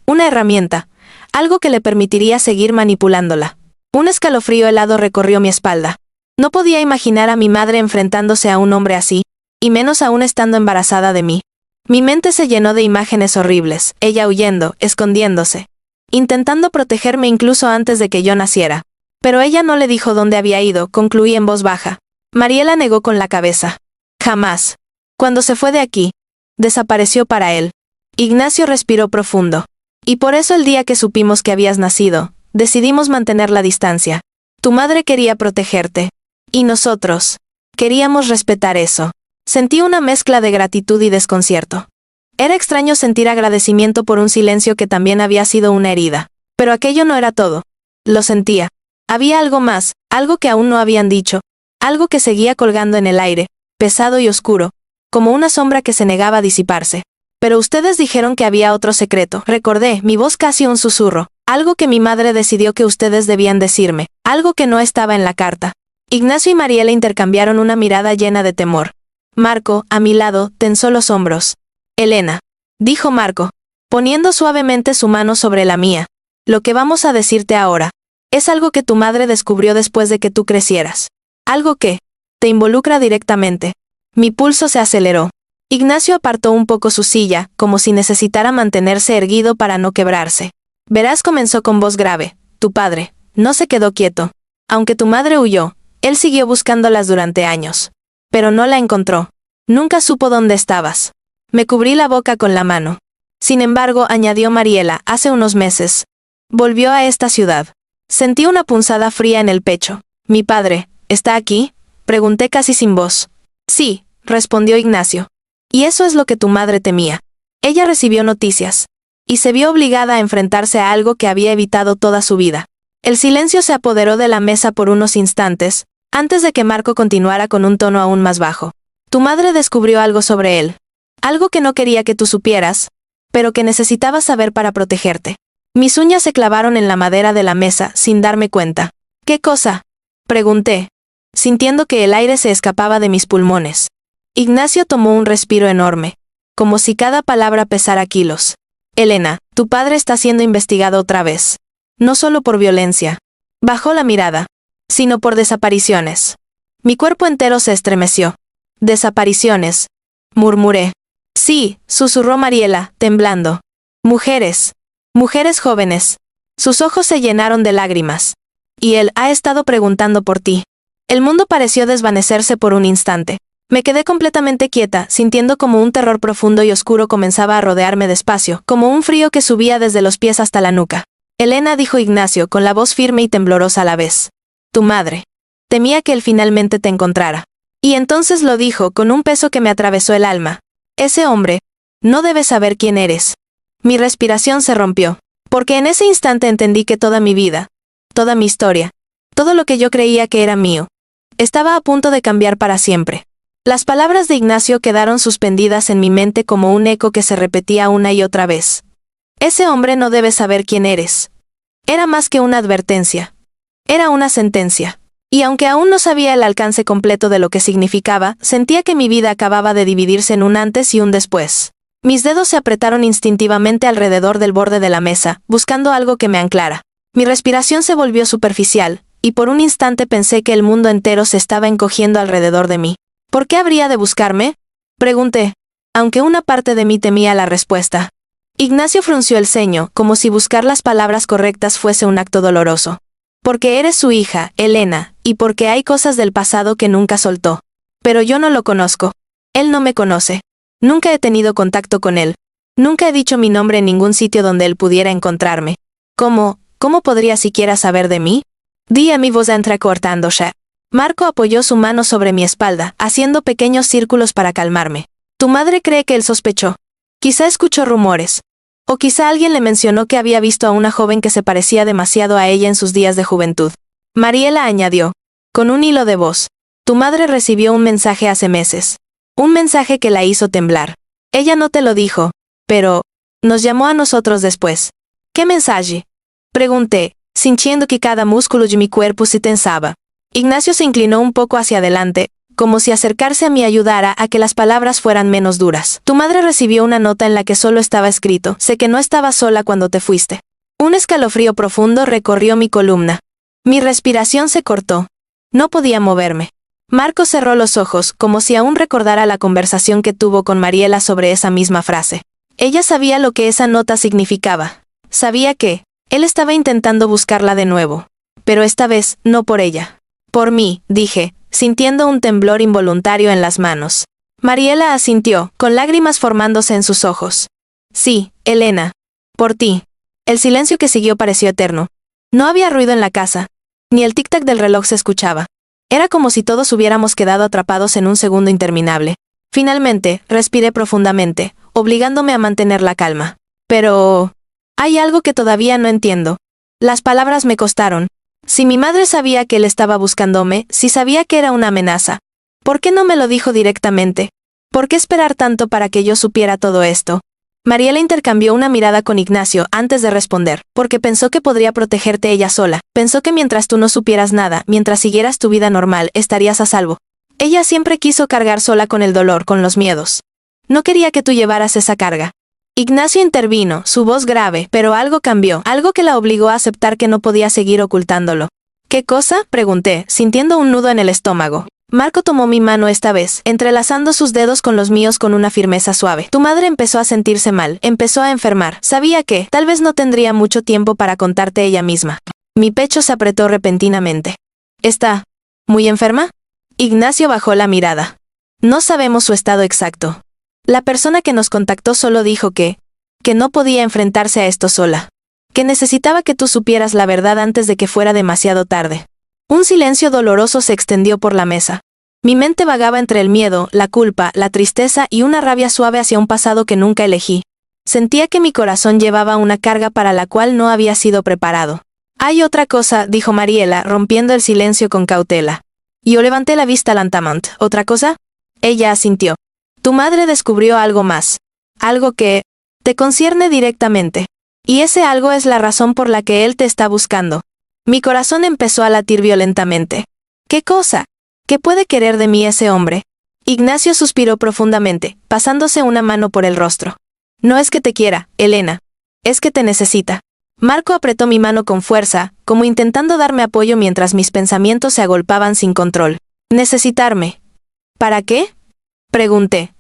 Una herramienta. Algo que le permitiría seguir manipulándola. Un escalofrío helado recorrió mi espalda. No podía imaginar a mi madre enfrentándose a un hombre así, y menos aún estando embarazada de mí. Mi mente se llenó de imágenes horribles, ella huyendo, escondiéndose, intentando protegerme incluso antes de que yo naciera. Pero ella no le dijo dónde había ido, concluí en voz baja. Mariela negó con la cabeza. Jamás. Cuando se fue de aquí, desapareció para él. Ignacio respiró profundo. Y por eso el día que supimos que habías nacido, decidimos mantener la distancia. Tu madre quería protegerte. Y nosotros queríamos respetar eso. Sentí una mezcla de gratitud y desconcierto. Era extraño sentir agradecimiento por un silencio que también había sido una herida. Pero aquello no era todo. Lo sentía. Había algo más, algo que aún no habían dicho, algo que seguía colgando en el aire, pesado y oscuro, como una sombra que se negaba a disiparse. Pero ustedes dijeron que había otro secreto. Recordé, mi voz casi un susurro. Algo que mi madre decidió que ustedes debían decirme. Algo que no estaba en la carta. Ignacio y Mariela intercambiaron una mirada llena de temor. Marco, a mi lado, tensó los hombros. Elena, dijo Marco, poniendo suavemente su mano sobre la mía. Lo que vamos a decirte ahora es algo que tu madre descubrió después de que tú crecieras. Algo que te involucra directamente. Mi pulso se aceleró. Ignacio apartó un poco su silla, como si necesitara mantenerse erguido para no quebrarse. Verás, comenzó con voz grave. Tu padre no se quedó quieto. Aunque tu madre huyó, él siguió buscándolas durante años. Pero no la encontró. Nunca supo dónde estabas. Me cubrí la boca con la mano. Sin embargo, añadió Mariela, hace unos meses. Volvió a esta ciudad. Sentí una punzada fría en el pecho. ¿Mi padre está aquí? Pregunté casi sin voz. Sí, respondió Ignacio. Y eso es lo que tu madre temía. Ella recibió noticias. Y se vio obligada a enfrentarse a algo que había evitado toda su vida. El silencio se apoderó de la mesa por unos instantes, antes de que Marco continuara con un tono aún más bajo. Tu madre descubrió algo sobre él. Algo que no quería que tú supieras, pero que necesitabas saber para protegerte. Mis uñas se clavaron en la madera de la mesa sin darme cuenta. ¿Qué cosa? Pregunté, sintiendo que el aire se escapaba de mis pulmones. Ignacio tomó un respiro enorme, como si cada palabra pesara kilos. Elena, tu padre está siendo investigado otra vez. No solo por violencia. Bajó la mirada, sino por desapariciones. Mi cuerpo entero se estremeció. Desapariciones, murmuré. Sí, susurró Mariela, temblando. Mujeres jóvenes. Sus ojos se llenaron de lágrimas. Y él ha estado preguntando por ti. El mundo pareció desvanecerse por un instante. Me quedé completamente quieta, sintiendo como un terror profundo y oscuro comenzaba a rodearme despacio, como un frío que subía desde los pies hasta la nuca. Elena, dijo Ignacio, con la voz firme y temblorosa a la vez. Tu madre. Temía que él finalmente te encontrara. Y entonces lo dijo con un peso que me atravesó el alma. Ese hombre no debe saber quién eres. Mi respiración se rompió, porque en ese instante entendí que toda mi vida, toda mi historia, todo lo que yo creía que era mío, estaba a punto de cambiar para siempre. Las palabras de Ignacio quedaron suspendidas en mi mente como un eco que se repetía una y otra vez. Ese hombre no debe saber quién eres. Era más que una advertencia. Era una sentencia. Y aunque aún no sabía el alcance completo de lo que significaba, sentía que mi vida acababa de dividirse en un antes y un después. Mis dedos se apretaron instintivamente alrededor del borde de la mesa, buscando algo que me anclara. Mi respiración se volvió superficial, y por un instante pensé que el mundo entero se estaba encogiendo alrededor de mí. ¿Por qué habría de buscarme? Pregunté, aunque una parte de mí temía la respuesta. Ignacio frunció el ceño, como si buscar las palabras correctas fuese un acto doloroso. Porque eres su hija, Elena, y porque hay cosas del pasado que nunca soltó. Pero yo no lo conozco. Él no me conoce. Nunca he tenido contacto con él. Nunca he dicho mi nombre en ningún sitio donde él pudiera encontrarme. ¿Cómo podría siquiera saber de mí? Di a mi voz entrecortándose. Marco apoyó su mano sobre mi espalda, haciendo pequeños círculos para calmarme. Tu madre cree que él sospechó. Quizá escuchó rumores. O quizá alguien le mencionó que había visto a una joven que se parecía demasiado a ella en sus días de juventud. Mariela añadió, con un hilo de voz. Tu madre recibió un mensaje hace meses. Un mensaje que la hizo temblar. Ella no te lo dijo, pero nos llamó a nosotros después. ¿Qué mensaje? Pregunté, sintiendo que cada músculo de mi cuerpo se tensaba. Ignacio se inclinó un poco hacia adelante, como si acercarse a mí ayudara a que las palabras fueran menos duras. Tu madre recibió una nota en la que solo estaba escrito, sé que no estabas sola cuando te fuiste. Un escalofrío profundo recorrió mi columna. Mi respiración se cortó. No podía moverme. Marco cerró los ojos, como si aún recordara la conversación que tuvo con Mariela sobre esa misma frase. Ella sabía lo que esa nota significaba. Sabía que él estaba intentando buscarla de nuevo. Pero esta vez, no por ella. Por mí, dije, sintiendo un temblor involuntario en las manos. Mariela asintió, con lágrimas formándose en sus ojos. Sí, Elena. Por ti. El silencio que siguió pareció eterno. No había ruido en la casa. Ni el tic-tac del reloj se escuchaba. Era como si todos hubiéramos quedado atrapados en un segundo interminable. Finalmente, respiré profundamente, obligándome a mantener la calma. Pero hay algo que todavía no entiendo. Las palabras me costaron. Si mi madre sabía que él estaba buscándome, si sabía que era una amenaza, ¿por qué no me lo dijo directamente? ¿Por qué esperar tanto para que yo supiera todo esto? Mariela intercambió una mirada con Ignacio antes de responder, porque pensó que podría protegerte ella sola. Pensó que mientras tú no supieras nada, mientras siguieras tu vida normal, estarías a salvo. Ella siempre quiso cargar sola con el dolor, con los miedos. No quería que tú llevaras esa carga. Ignacio intervino, su voz grave, pero algo cambió, algo que la obligó a aceptar que no podía seguir ocultándolo. ¿Qué cosa? Pregunté, sintiendo un nudo en el estómago. Marco tomó mi mano esta vez, entrelazando sus dedos con los míos con una firmeza suave. Tu madre empezó a sentirse mal, empezó a enfermar. Sabía que, tal vez no tendría mucho tiempo para contarte ella misma. Mi pecho se apretó repentinamente. ¿Está muy enferma? Ignacio bajó la mirada. No sabemos su estado exacto. La persona que nos contactó solo dijo que no podía enfrentarse a esto sola. Que necesitaba que tú supieras la verdad antes de que fuera demasiado tarde. Un silencio doloroso se extendió por la mesa. Mi mente vagaba entre el miedo, la culpa, la tristeza y una rabia suave hacia un pasado que nunca elegí. Sentía que mi corazón llevaba una carga para la cual no había sido preparado. Hay otra cosa, dijo Mariela, rompiendo el silencio con cautela. Yo levanté la vista lentamente. ¿Otra cosa? Ella asintió. Tu madre descubrió algo más. Algo que te concierne directamente. Y ese algo es la razón por la que él te está buscando. Mi corazón empezó a latir violentamente. ¿Qué cosa? ¿Qué puede querer de mí ese hombre? Ignacio suspiró profundamente, pasándose una mano por el rostro. No es que te quiera, Elena. Es que te necesita. Marco apretó mi mano con fuerza, como intentando darme apoyo mientras mis pensamientos se agolpaban sin control. ¿Necesitarme? ¿Para qué? Pregunté,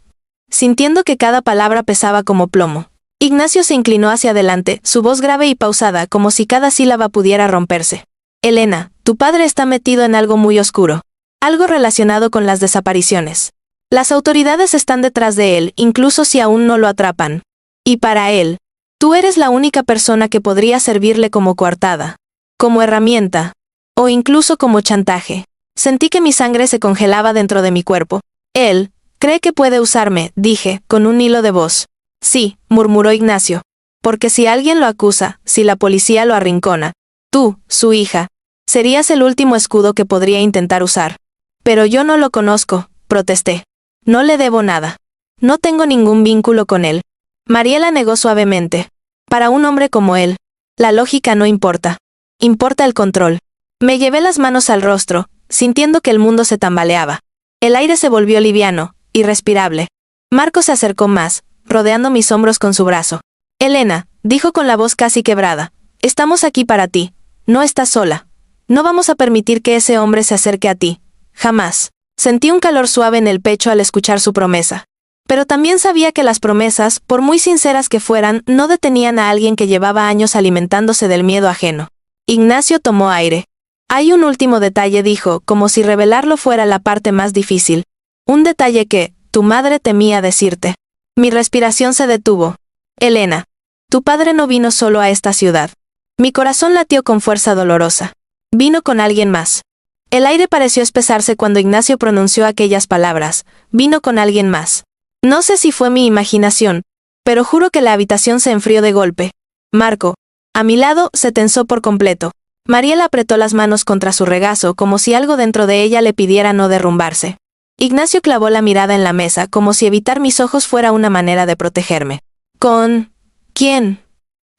sintiendo que cada palabra pesaba como plomo. Ignacio se inclinó hacia adelante, su voz grave y pausada, como si cada sílaba pudiera romperse. Elena, tu padre está metido en algo muy oscuro. Algo relacionado con las desapariciones. Las autoridades están detrás de él, incluso si aún no lo atrapan. Y para él, tú eres la única persona que podría servirle como coartada, como herramienta, o incluso como chantaje. Sentí que mi sangre se congelaba dentro de mi cuerpo. Él cree que puede usarme, dije, con un hilo de voz. Sí, murmuró Ignacio. Porque si alguien lo acusa, si la policía lo arrincona, tú, su hija, serías el último escudo que podría intentar usar. Pero yo no lo conozco, protesté. No le debo nada. No tengo ningún vínculo con él. Mariela negó suavemente. Para un hombre como él, la lógica no importa. Importa el control. Me llevé las manos al rostro, sintiendo que el mundo se tambaleaba. El aire se volvió liviano, irrespirable. Marco se acercó más rodeando mis hombros con su brazo. Elena, dijo con la voz casi quebrada, estamos aquí para ti. No estás sola. No vamos a permitir que ese hombre se acerque a ti. Jamás. Sentí un calor suave en el pecho al escuchar su promesa. Pero también sabía que las promesas, por muy sinceras que fueran, no detenían a alguien que llevaba años alimentándose del miedo ajeno. Ignacio tomó aire. Hay un último detalle, dijo, como si revelarlo fuera la parte más difícil. Un detalle que, tu madre temía decirte. Mi respiración se detuvo. Elena, tu padre no vino solo a esta ciudad. Mi corazón latió con fuerza dolorosa. Vino con alguien más. El aire pareció espesarse cuando Ignacio pronunció aquellas palabras. Vino con alguien más. No sé si fue mi imaginación, pero juro que la habitación se enfrió de golpe. Marco, a mi lado, se tensó por completo. Mariela apretó las manos contra su regazo como si algo dentro de ella le pidiera no derrumbarse. Ignacio clavó la mirada en la mesa como si evitar mis ojos fuera una manera de protegerme. ¿Con quién?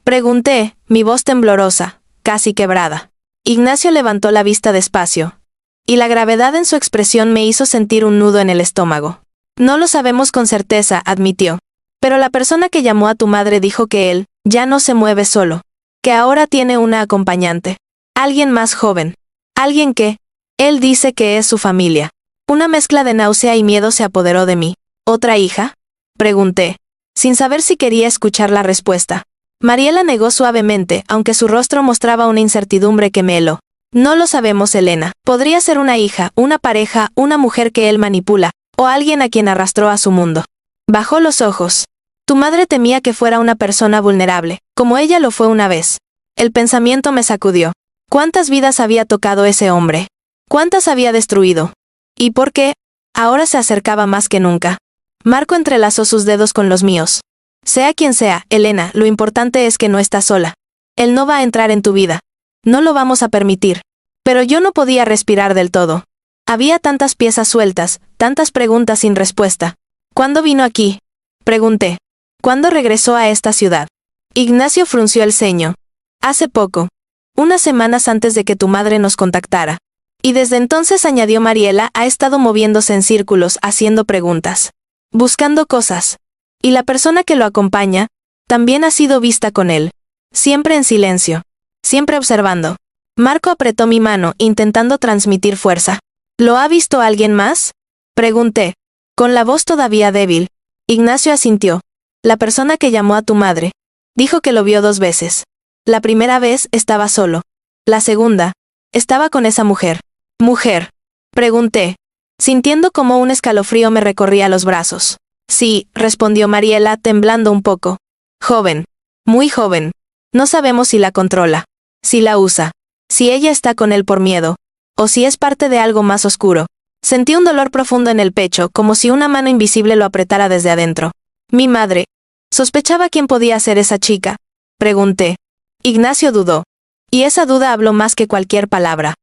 Pregunté, mi voz temblorosa, casi quebrada. Ignacio levantó la vista despacio, y la gravedad en su expresión me hizo sentir un nudo en el estómago. No lo sabemos con certeza, admitió. Pero la persona que llamó a tu madre dijo que él ya no se mueve solo, que ahora tiene una acompañante. Alguien más joven. Alguien que, él dice que es su familia. Una mezcla de náusea y miedo se apoderó de mí. ¿Otra hija? Pregunté, sin saber si quería escuchar la respuesta. Mariela negó suavemente, aunque su rostro mostraba una incertidumbre que me heló. No lo sabemos, Elena. Podría ser una hija, una pareja, una mujer que él manipula, o alguien a quien arrastró a su mundo. Bajó los ojos. Tu madre temía que fuera una persona vulnerable, como ella lo fue una vez. El pensamiento me sacudió. ¿Cuántas vidas había tocado ese hombre? ¿Cuántas había destruido? ¿Y por qué? Ahora se acercaba más que nunca. Marco entrelazó sus dedos con los míos. Sea quien sea, Elena, lo importante es que no estás sola. Él no va a entrar en tu vida. No lo vamos a permitir. Pero yo no podía respirar del todo. Había tantas piezas sueltas, tantas preguntas sin respuesta. ¿Cuándo vino aquí? Pregunté. ¿Cuándo regresó a esta ciudad? Ignacio frunció el ceño. Hace poco. Unas semanas antes de que tu madre nos contactara. Y desde entonces, añadió Mariela, ha estado moviéndose en círculos, haciendo preguntas. Buscando cosas. Y la persona que lo acompaña, también ha sido vista con él. Siempre en silencio. Siempre observando. Marco apretó mi mano, intentando transmitir fuerza. ¿Lo ha visto alguien más? Pregunté, con la voz todavía débil. Ignacio asintió. La persona que llamó a tu madre. Dijo que lo vio 2 veces. La primera vez estaba solo. La segunda, estaba con esa mujer. ¿Mujer? Pregunté, sintiendo como un escalofrío me recorría los brazos. Sí, respondió Mariela, temblando un poco. Joven. Muy joven. No sabemos si la controla. Si la usa. Si ella está con él por miedo. O si es parte de algo más oscuro. Sentí un dolor profundo en el pecho, como si una mano invisible lo apretara desde adentro. Mi madre. ¿Sospechaba quién podía ser esa chica? Pregunté. Ignacio dudó. Y esa duda habló más que cualquier palabra.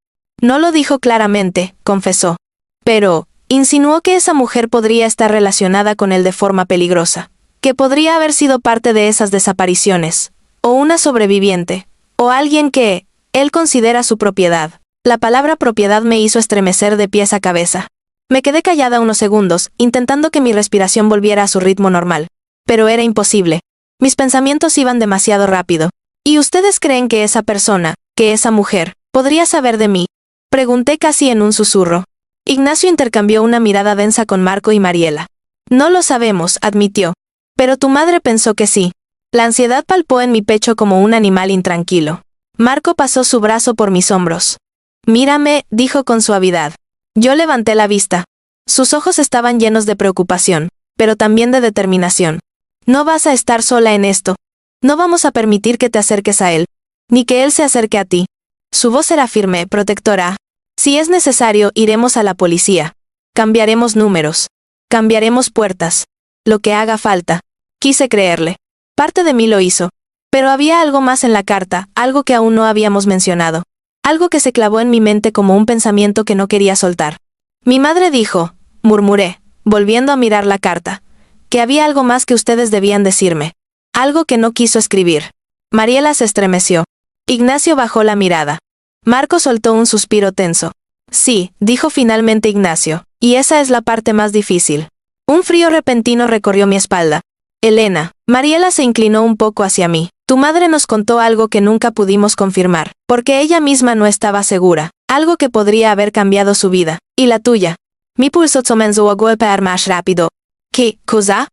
No lo dijo claramente, confesó. Pero, insinuó que esa mujer podría estar relacionada con él de forma peligrosa. Que podría haber sido parte de esas desapariciones. O una sobreviviente. O alguien que, él considera su propiedad. La palabra propiedad me hizo estremecer de pies a cabeza. Me quedé callada unos segundos, intentando que mi respiración volviera a su ritmo normal. Pero era imposible. Mis pensamientos iban demasiado rápido. ¿Y ustedes creen que esa persona, que esa mujer, podría saber de mí? Pregunté casi en un susurro. Ignacio intercambió una mirada densa con Marco y Mariela. No lo sabemos, admitió. Pero tu madre pensó que sí. La ansiedad palpó en mi pecho como un animal intranquilo. Marco pasó su brazo por mis hombros. Mírame, dijo con suavidad. Yo levanté la vista. Sus ojos estaban llenos de preocupación, pero también de determinación. No vas a estar sola en esto. No vamos a permitir que te acerques a él, ni que él se acerque a ti. Su voz era firme, protectora. Si es necesario, iremos a la policía. Cambiaremos números. Cambiaremos puertas. Lo que haga falta. Quise creerle. Parte de mí lo hizo. Pero había algo más en la carta, algo que aún no habíamos mencionado. Algo que se clavó en mi mente como un pensamiento que no quería soltar. Mi madre dijo, murmuré, volviendo a mirar la carta, que había algo más que ustedes debían decirme. Algo que no quiso escribir. Mariela se estremeció. Ignacio bajó la mirada. Marco soltó un suspiro tenso. Sí, dijo finalmente Ignacio, y esa es la parte más difícil. Un frío repentino recorrió mi espalda. Elena. Mariela se inclinó un poco hacia mí. Tu madre nos contó algo que nunca pudimos confirmar, porque ella misma no estaba segura. Algo que podría haber cambiado su vida. ¿Y la tuya? Mi pulso comenzó a golpear más rápido. ¿Qué cosa?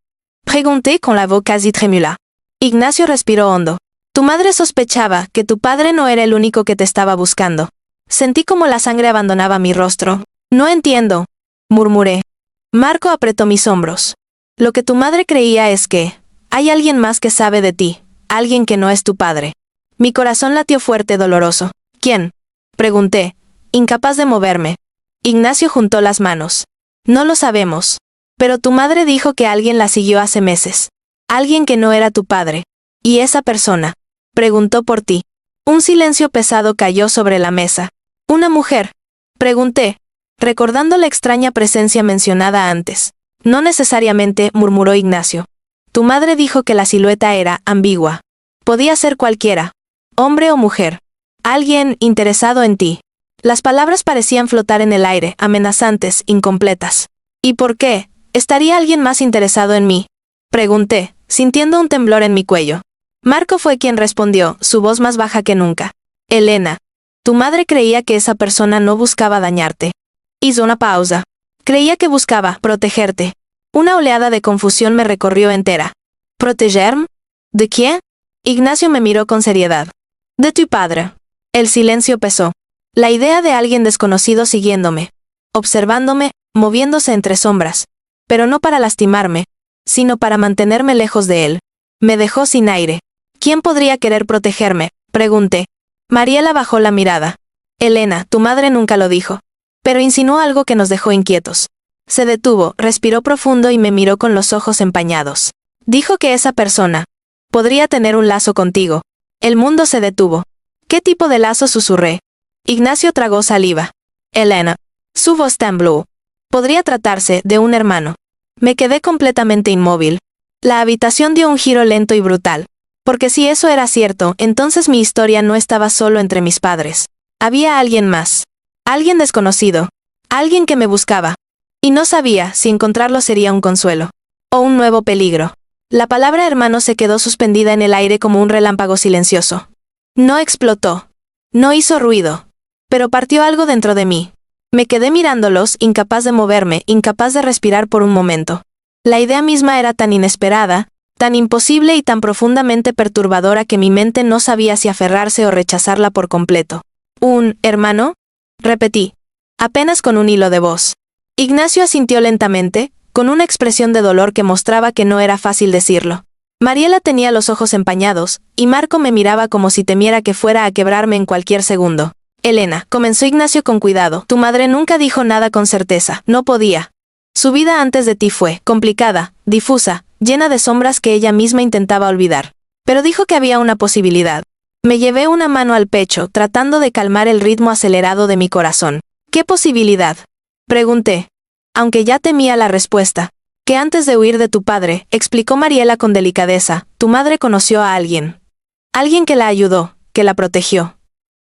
Pregunté con la voz casi trémula. Ignacio respiró hondo. Tu madre sospechaba que tu padre no era el único que te estaba buscando. Sentí como la sangre abandonaba mi rostro. No entiendo, murmuré. Marco apretó mis hombros. Lo que tu madre creía es que hay alguien más que sabe de ti, alguien que no es tu padre. Mi corazón latió fuerte, doloroso. ¿Quién? Pregunté, incapaz de moverme. Ignacio juntó las manos. No lo sabemos. Pero tu madre dijo que alguien la siguió hace meses. Alguien que no era tu padre. ¿Y esa persona? Preguntó por ti. Un silencio pesado cayó sobre la mesa. ¿Una mujer? Pregunté, recordando la extraña presencia mencionada antes. No necesariamente, murmuró Ignacio. Tu madre dijo que la silueta era ambigua. Podía ser cualquiera, hombre o mujer. Alguien interesado en ti. Las palabras parecían flotar en el aire, amenazantes, incompletas. ¿Y por qué? ¿Estaría alguien más interesado en mí? Pregunté, sintiendo un temblor en mi cuello. Marco fue quien respondió, su voz más baja que nunca. Elena, tu madre creía que esa persona no buscaba dañarte. Hizo una pausa. Creía que buscaba protegerte. Una oleada de confusión me recorrió entera. ¿Protegerme? ¿De quién? Ignacio me miró con seriedad. De tu padre. El silencio pesó. La idea de alguien desconocido siguiéndome, observándome, moviéndose entre sombras. Pero no para lastimarme, sino para mantenerme lejos de él. Me dejó sin aire. ¿Quién podría querer protegerme? Pregunté. Mariela bajó la mirada. Elena, tu madre nunca lo dijo. Pero insinuó algo que nos dejó inquietos. Se detuvo, respiró profundo y me miró con los ojos empañados. Dijo que esa persona podría tener un lazo contigo. El mundo se detuvo. ¿Qué tipo de lazo? Susurré. Ignacio tragó saliva. Elena. Su voz tembló. Podría tratarse de un hermano. Me quedé completamente inmóvil. La habitación dio un giro lento y brutal. Porque si eso era cierto, entonces mi historia no estaba solo entre mis padres. Había alguien más. Alguien desconocido. Alguien que me buscaba. Y no sabía si encontrarlo sería un consuelo. O un nuevo peligro. La palabra hermano se quedó suspendida en el aire como un relámpago silencioso. No explotó. No hizo ruido. Pero partió algo dentro de mí. Me quedé mirándolos, incapaz de moverme, incapaz de respirar por un momento. La idea misma era tan inesperada, tan imposible y tan profundamente perturbadora que mi mente no sabía si aferrarse o rechazarla por completo. ¿Un hermano? Repetí, apenas con un hilo de voz. Ignacio asintió lentamente, con una expresión de dolor que mostraba que no era fácil decirlo. Mariela tenía los ojos empañados, y Marco me miraba como si temiera que fuera a quebrarme en cualquier segundo. Elena, comenzó Ignacio con cuidado, tu madre nunca dijo nada con certeza, no podía. Su vida antes de ti fue complicada, difusa, llena de sombras que ella misma intentaba olvidar. Pero dijo que había una posibilidad. Me llevé una mano al pecho, tratando de calmar el ritmo acelerado de mi corazón. ¿Qué posibilidad? Pregunté, aunque ya temía la respuesta. Que antes de huir de tu padre, explicó Mariela con delicadeza, tu madre conoció a alguien. Alguien que la ayudó, que la protegió.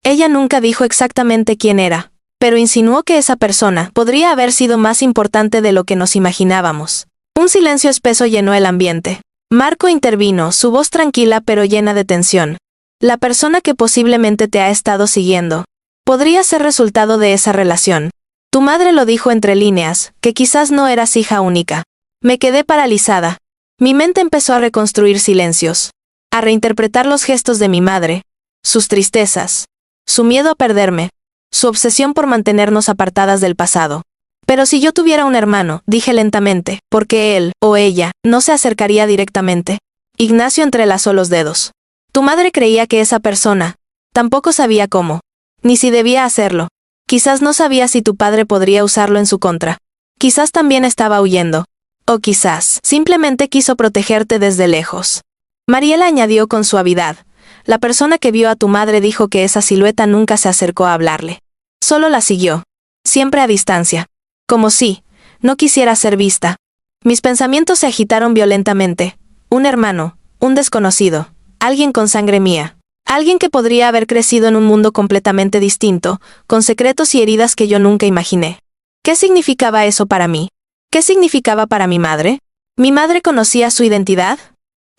Ella nunca dijo exactamente quién era, pero insinuó que esa persona podría haber sido más importante de lo que nos imaginábamos. Un silencio espeso llenó el ambiente. Marco intervino, su voz tranquila pero llena de tensión. La persona que posiblemente te ha estado siguiendo podría ser resultado de esa relación. Tu madre lo dijo entre líneas, que quizás no eras hija única. Me quedé paralizada. Mi mente empezó a reconstruir silencios, a reinterpretar los gestos de mi madre, sus tristezas, su miedo a perderme, su obsesión por mantenernos apartadas del pasado. Pero si yo tuviera un hermano, dije lentamente, porque él, o ella, no se acercaría directamente. Ignacio entrelazó los dedos. Tu madre creía que esa persona, tampoco sabía cómo, ni si debía hacerlo. Quizás no sabía si tu padre podría usarlo en su contra. Quizás también estaba huyendo. O quizás, simplemente quiso protegerte desde lejos. Mariela añadió con suavidad. La persona que vio a tu madre dijo que esa silueta nunca se acercó a hablarle. Solo la siguió. Siempre a distancia. Como si no quisiera ser vista. Mis pensamientos se agitaron violentamente. Un hermano, un desconocido, alguien con sangre mía. Alguien que podría haber crecido en un mundo completamente distinto, con secretos y heridas que yo nunca imaginé. ¿Qué significaba eso para mí? ¿Qué significaba para mi madre? ¿Mi madre conocía su identidad?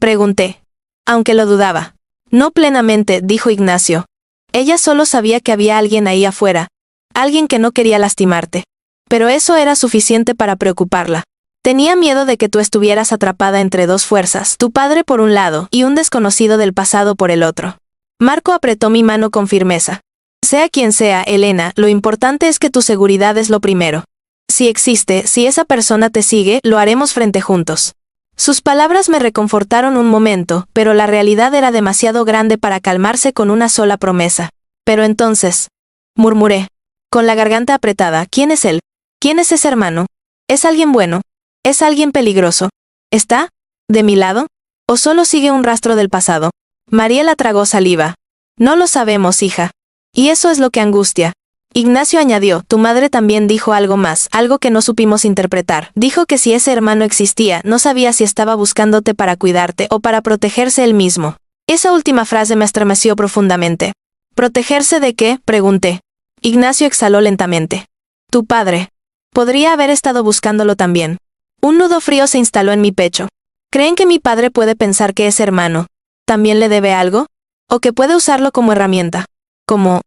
Pregunté. Aunque lo dudaba. No plenamente, dijo Ignacio. Ella solo sabía que había alguien ahí afuera. Alguien que no quería lastimarte. Pero eso era suficiente para preocuparla. Tenía miedo de que tú estuvieras atrapada entre dos fuerzas, tu padre por un lado y un desconocido del pasado por el otro. Marco apretó mi mano con firmeza. Sea quien sea, Elena, lo importante es que tu seguridad es lo primero. Si existe, si esa persona te sigue, lo haremos frente juntos. Sus palabras me reconfortaron un momento, pero la realidad era demasiado grande para calmarse con una sola promesa. Pero entonces, murmuré, con la garganta apretada, ¿quién es él? ¿Quién es ese hermano? ¿Es alguien bueno? ¿Es alguien peligroso? ¿Está de mi lado? ¿O solo sigue un rastro del pasado? Mariela tragó saliva. No lo sabemos, hija. Y eso es lo que angustia. Ignacio añadió, tu madre también dijo algo más, algo que no supimos interpretar. Dijo que si ese hermano existía, no sabía si estaba buscándote para cuidarte o para protegerse él mismo. Esa última frase me estremeció profundamente. ¿Protegerse de qué?, pregunté. Ignacio exhaló lentamente. Tu padre. Podría haber estado buscándolo también. Un nudo frío se instaló en mi pecho. ¿Creen que mi padre puede pensar que ese hermano también le debe algo? ¿O que puede usarlo como herramienta? ¿Como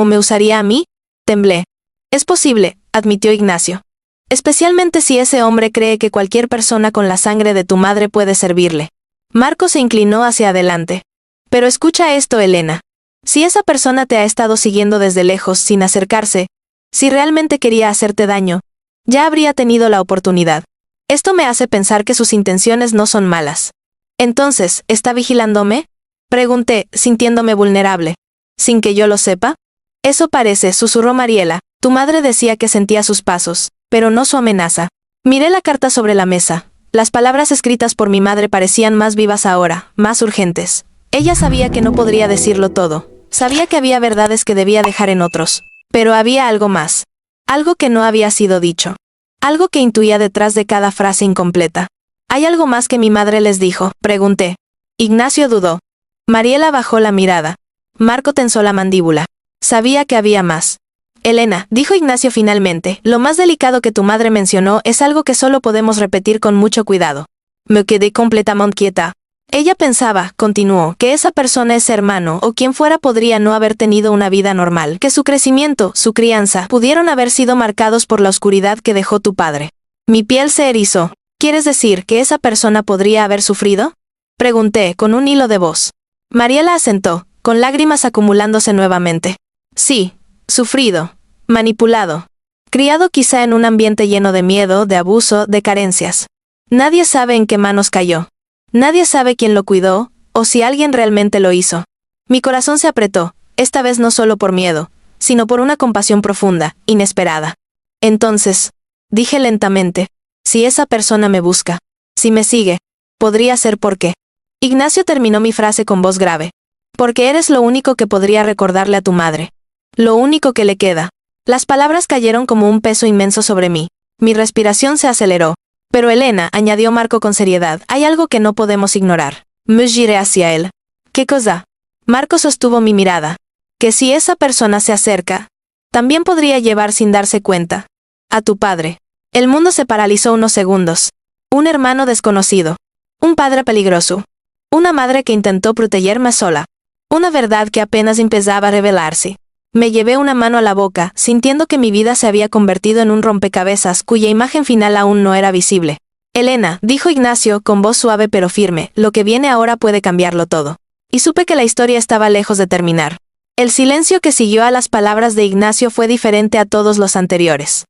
me usaría a mí? Temblé. Es posible, admitió Ignacio. Especialmente si ese hombre cree que cualquier persona con la sangre de tu madre puede servirle. Marco se inclinó hacia adelante. Pero escucha esto, Elena. Si esa persona te ha estado siguiendo desde lejos sin acercarse, si realmente quería hacerte daño, ya habría tenido la oportunidad. Esto me hace pensar que sus intenciones no son malas. Entonces, ¿está vigilándome? Pregunté, sintiéndome vulnerable. ¿Sin que yo lo sepa? Eso parece, susurró Mariela. Tu madre decía que sentía sus pasos, pero no su amenaza. Miré la carta sobre la mesa. Las palabras escritas por mi madre parecían más vivas ahora, más urgentes. Ella sabía que no podría decirlo todo. Sabía que había verdades que debía dejar en otros. Pero había algo más. Algo que no había sido dicho. Algo que intuía detrás de cada frase incompleta. ¿Hay algo más que mi madre les dijo?, pregunté. Ignacio dudó. Mariela bajó la mirada. Marco tensó la mandíbula. Sabía que había más. Elena, dijo Ignacio finalmente, lo más delicado que tu madre mencionó es algo que solo podemos repetir con mucho cuidado. Me quedé completamente quieta. Ella pensaba, continuó, que esa persona, ese hermano o quien fuera podría no haber tenido una vida normal, que su crecimiento, su crianza, pudieron haber sido marcados por la oscuridad que dejó tu padre. Mi piel se erizó. ¿Quieres decir que esa persona podría haber sufrido? Pregunté, con un hilo de voz. Mariela asentó, con lágrimas acumulándose nuevamente. Sí, sufrido, manipulado, criado quizá en un ambiente lleno de miedo, de abuso, de carencias. Nadie sabe en qué manos cayó. Nadie sabe quién lo cuidó, o si alguien realmente lo hizo. Mi corazón se apretó, esta vez no solo por miedo, sino por una compasión profunda, inesperada. Entonces, dije lentamente, si esa persona me busca, si me sigue, podría ser porque. Ignacio terminó mi frase con voz grave. Porque eres lo único que podría recordarle a tu madre. Lo único que le queda. Las palabras cayeron como un peso inmenso sobre mí. Mi respiración se aceleró. Pero Elena, añadió Marco con seriedad, hay algo que no podemos ignorar. Me giré hacia él. ¿Qué cosa? Marco sostuvo mi mirada. Que si esa persona se acerca, también podría llevar sin darse cuenta a tu padre. El mundo se paralizó unos segundos. Un hermano desconocido. Un padre peligroso. Una madre que intentó protegerme sola. Una verdad que apenas empezaba a revelarse. Me llevé una mano a la boca, sintiendo que mi vida se había convertido en un rompecabezas cuya imagen final aún no era visible. Elena, dijo Ignacio con voz suave pero firme, lo que viene ahora puede cambiarlo todo. Y supe que la historia estaba lejos de terminar. El silencio que siguió a las palabras de Ignacio fue diferente a todos los anteriores.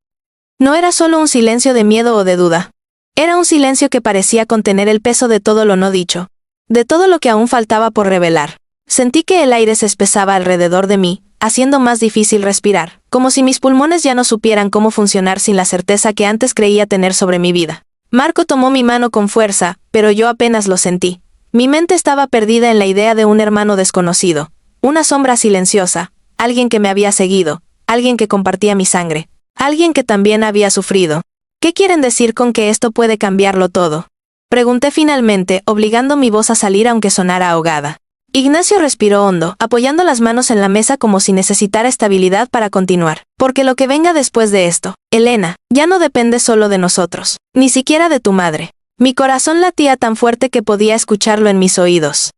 No era solo un silencio de miedo o de duda. Era un silencio que parecía contener el peso de todo lo no dicho. De todo lo que aún faltaba por revelar. Sentí que el aire se espesaba alrededor de mí, haciendo más difícil respirar, como si mis pulmones ya no supieran cómo funcionar sin la certeza que antes creía tener sobre mi vida. Marco tomó mi mano con fuerza, pero yo apenas lo sentí. Mi mente estaba perdida en la idea de un hermano desconocido, una sombra silenciosa, alguien que me había seguido, alguien que compartía mi sangre, alguien que también había sufrido. ¿Qué quieren decir con que esto puede cambiarlo todo? Pregunté finalmente, obligando mi voz a salir aunque sonara ahogada. Ignacio respiró hondo, apoyando las manos en la mesa como si necesitara estabilidad para continuar. Porque lo que venga después de esto, Elena, ya no depende solo de nosotros, ni siquiera de tu madre. Mi corazón latía tan fuerte que podía escucharlo en mis oídos.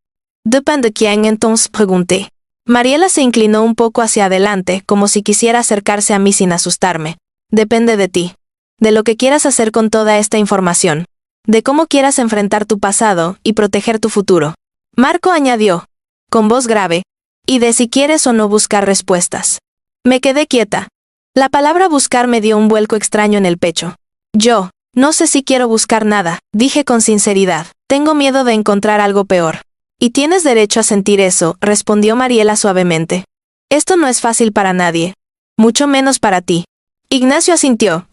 ¿Depend de quién entonces? Pregunté. Mariela se inclinó un poco hacia adelante, como si quisiera acercarse a mí sin asustarme. Depende de ti. De lo que quieras hacer con toda esta información. De cómo quieras enfrentar tu pasado y proteger tu futuro. Marco añadió, con voz grave, y de si quieres o no buscar respuestas. Me quedé quieta. La palabra buscar me dio un vuelco extraño en el pecho. Yo, no sé si quiero buscar nada, dije con sinceridad. Tengo miedo de encontrar algo peor. Y tienes derecho a sentir eso, respondió Mariela suavemente. Esto no es fácil para nadie. Mucho menos para ti. Ignacio asintió.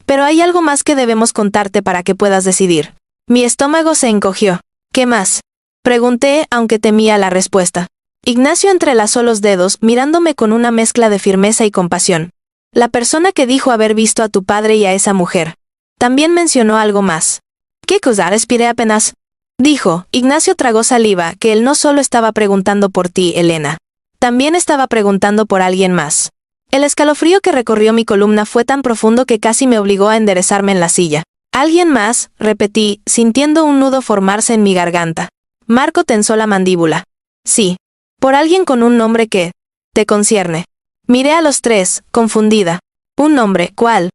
Pero hay algo más que debemos contarte para que puedas decidir. Mi estómago se encogió. ¿Qué más? Pregunté, aunque temía la respuesta. Ignacio entrelazó los dedos, mirándome con una mezcla de firmeza y compasión. La persona que dijo haber visto a tu padre y a esa mujer. También mencionó algo más. ¿Qué cosa? Respiré apenas. Dijo, Ignacio tragó saliva, que él no solo estaba preguntando por ti, Elena. También estaba preguntando por alguien más. El escalofrío que recorrió mi columna fue tan profundo que casi me obligó a enderezarme en la silla. ¿Alguien más? Repetí, sintiendo un nudo formarse en mi garganta. Marco tensó la mandíbula. Sí. Por alguien con un nombre que te concierne. Miré a los tres, confundida. ¿Un nombre? ¿Cuál?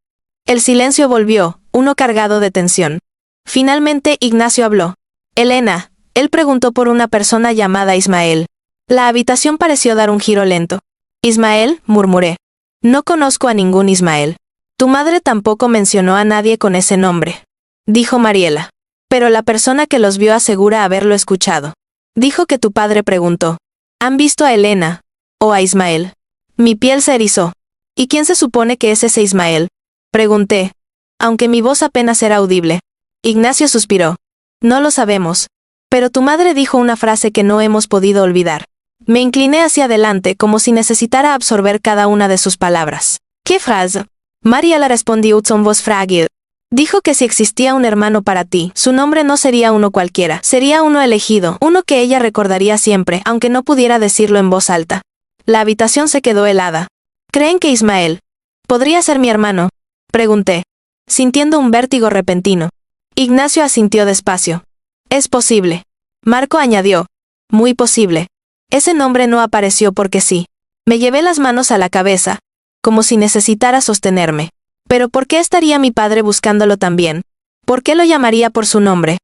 El silencio volvió, uno cargado de tensión. Finalmente Ignacio habló. Elena, él preguntó por una persona llamada Ismael. La habitación pareció dar un giro lento. Ismael, murmuré. No conozco a ningún Ismael. Tu madre tampoco mencionó a nadie con ese nombre. Dijo Mariela. Pero la persona que los vio asegura haberlo escuchado. Dijo que tu padre preguntó. ¿Han visto a Elena? ¿O a Ismael? Mi piel se erizó. ¿Y quién se supone que es ese Ismael? Pregunté. Aunque mi voz apenas era audible. Ignacio suspiró. No lo sabemos. Pero tu madre dijo una frase que no hemos podido olvidar. Me incliné hacia adelante como si necesitara absorber cada una de sus palabras. ¿Qué frase? Mariela respondió con voz frágil. Dijo que si existía un hermano para ti, su nombre no sería uno cualquiera, sería uno elegido, uno que ella recordaría siempre, aunque no pudiera decirlo en voz alta. La habitación se quedó helada. ¿Creen que Ismael podría ser mi hermano? Pregunté, sintiendo un vértigo repentino. Ignacio asintió despacio. Es posible. Marco añadió. Muy posible. Ese nombre no apareció porque sí. Me llevé las manos a la cabeza, como si necesitara sostenerme. ¿Pero por qué estaría mi padre buscándolo también? ¿Por qué lo llamaría por su nombre?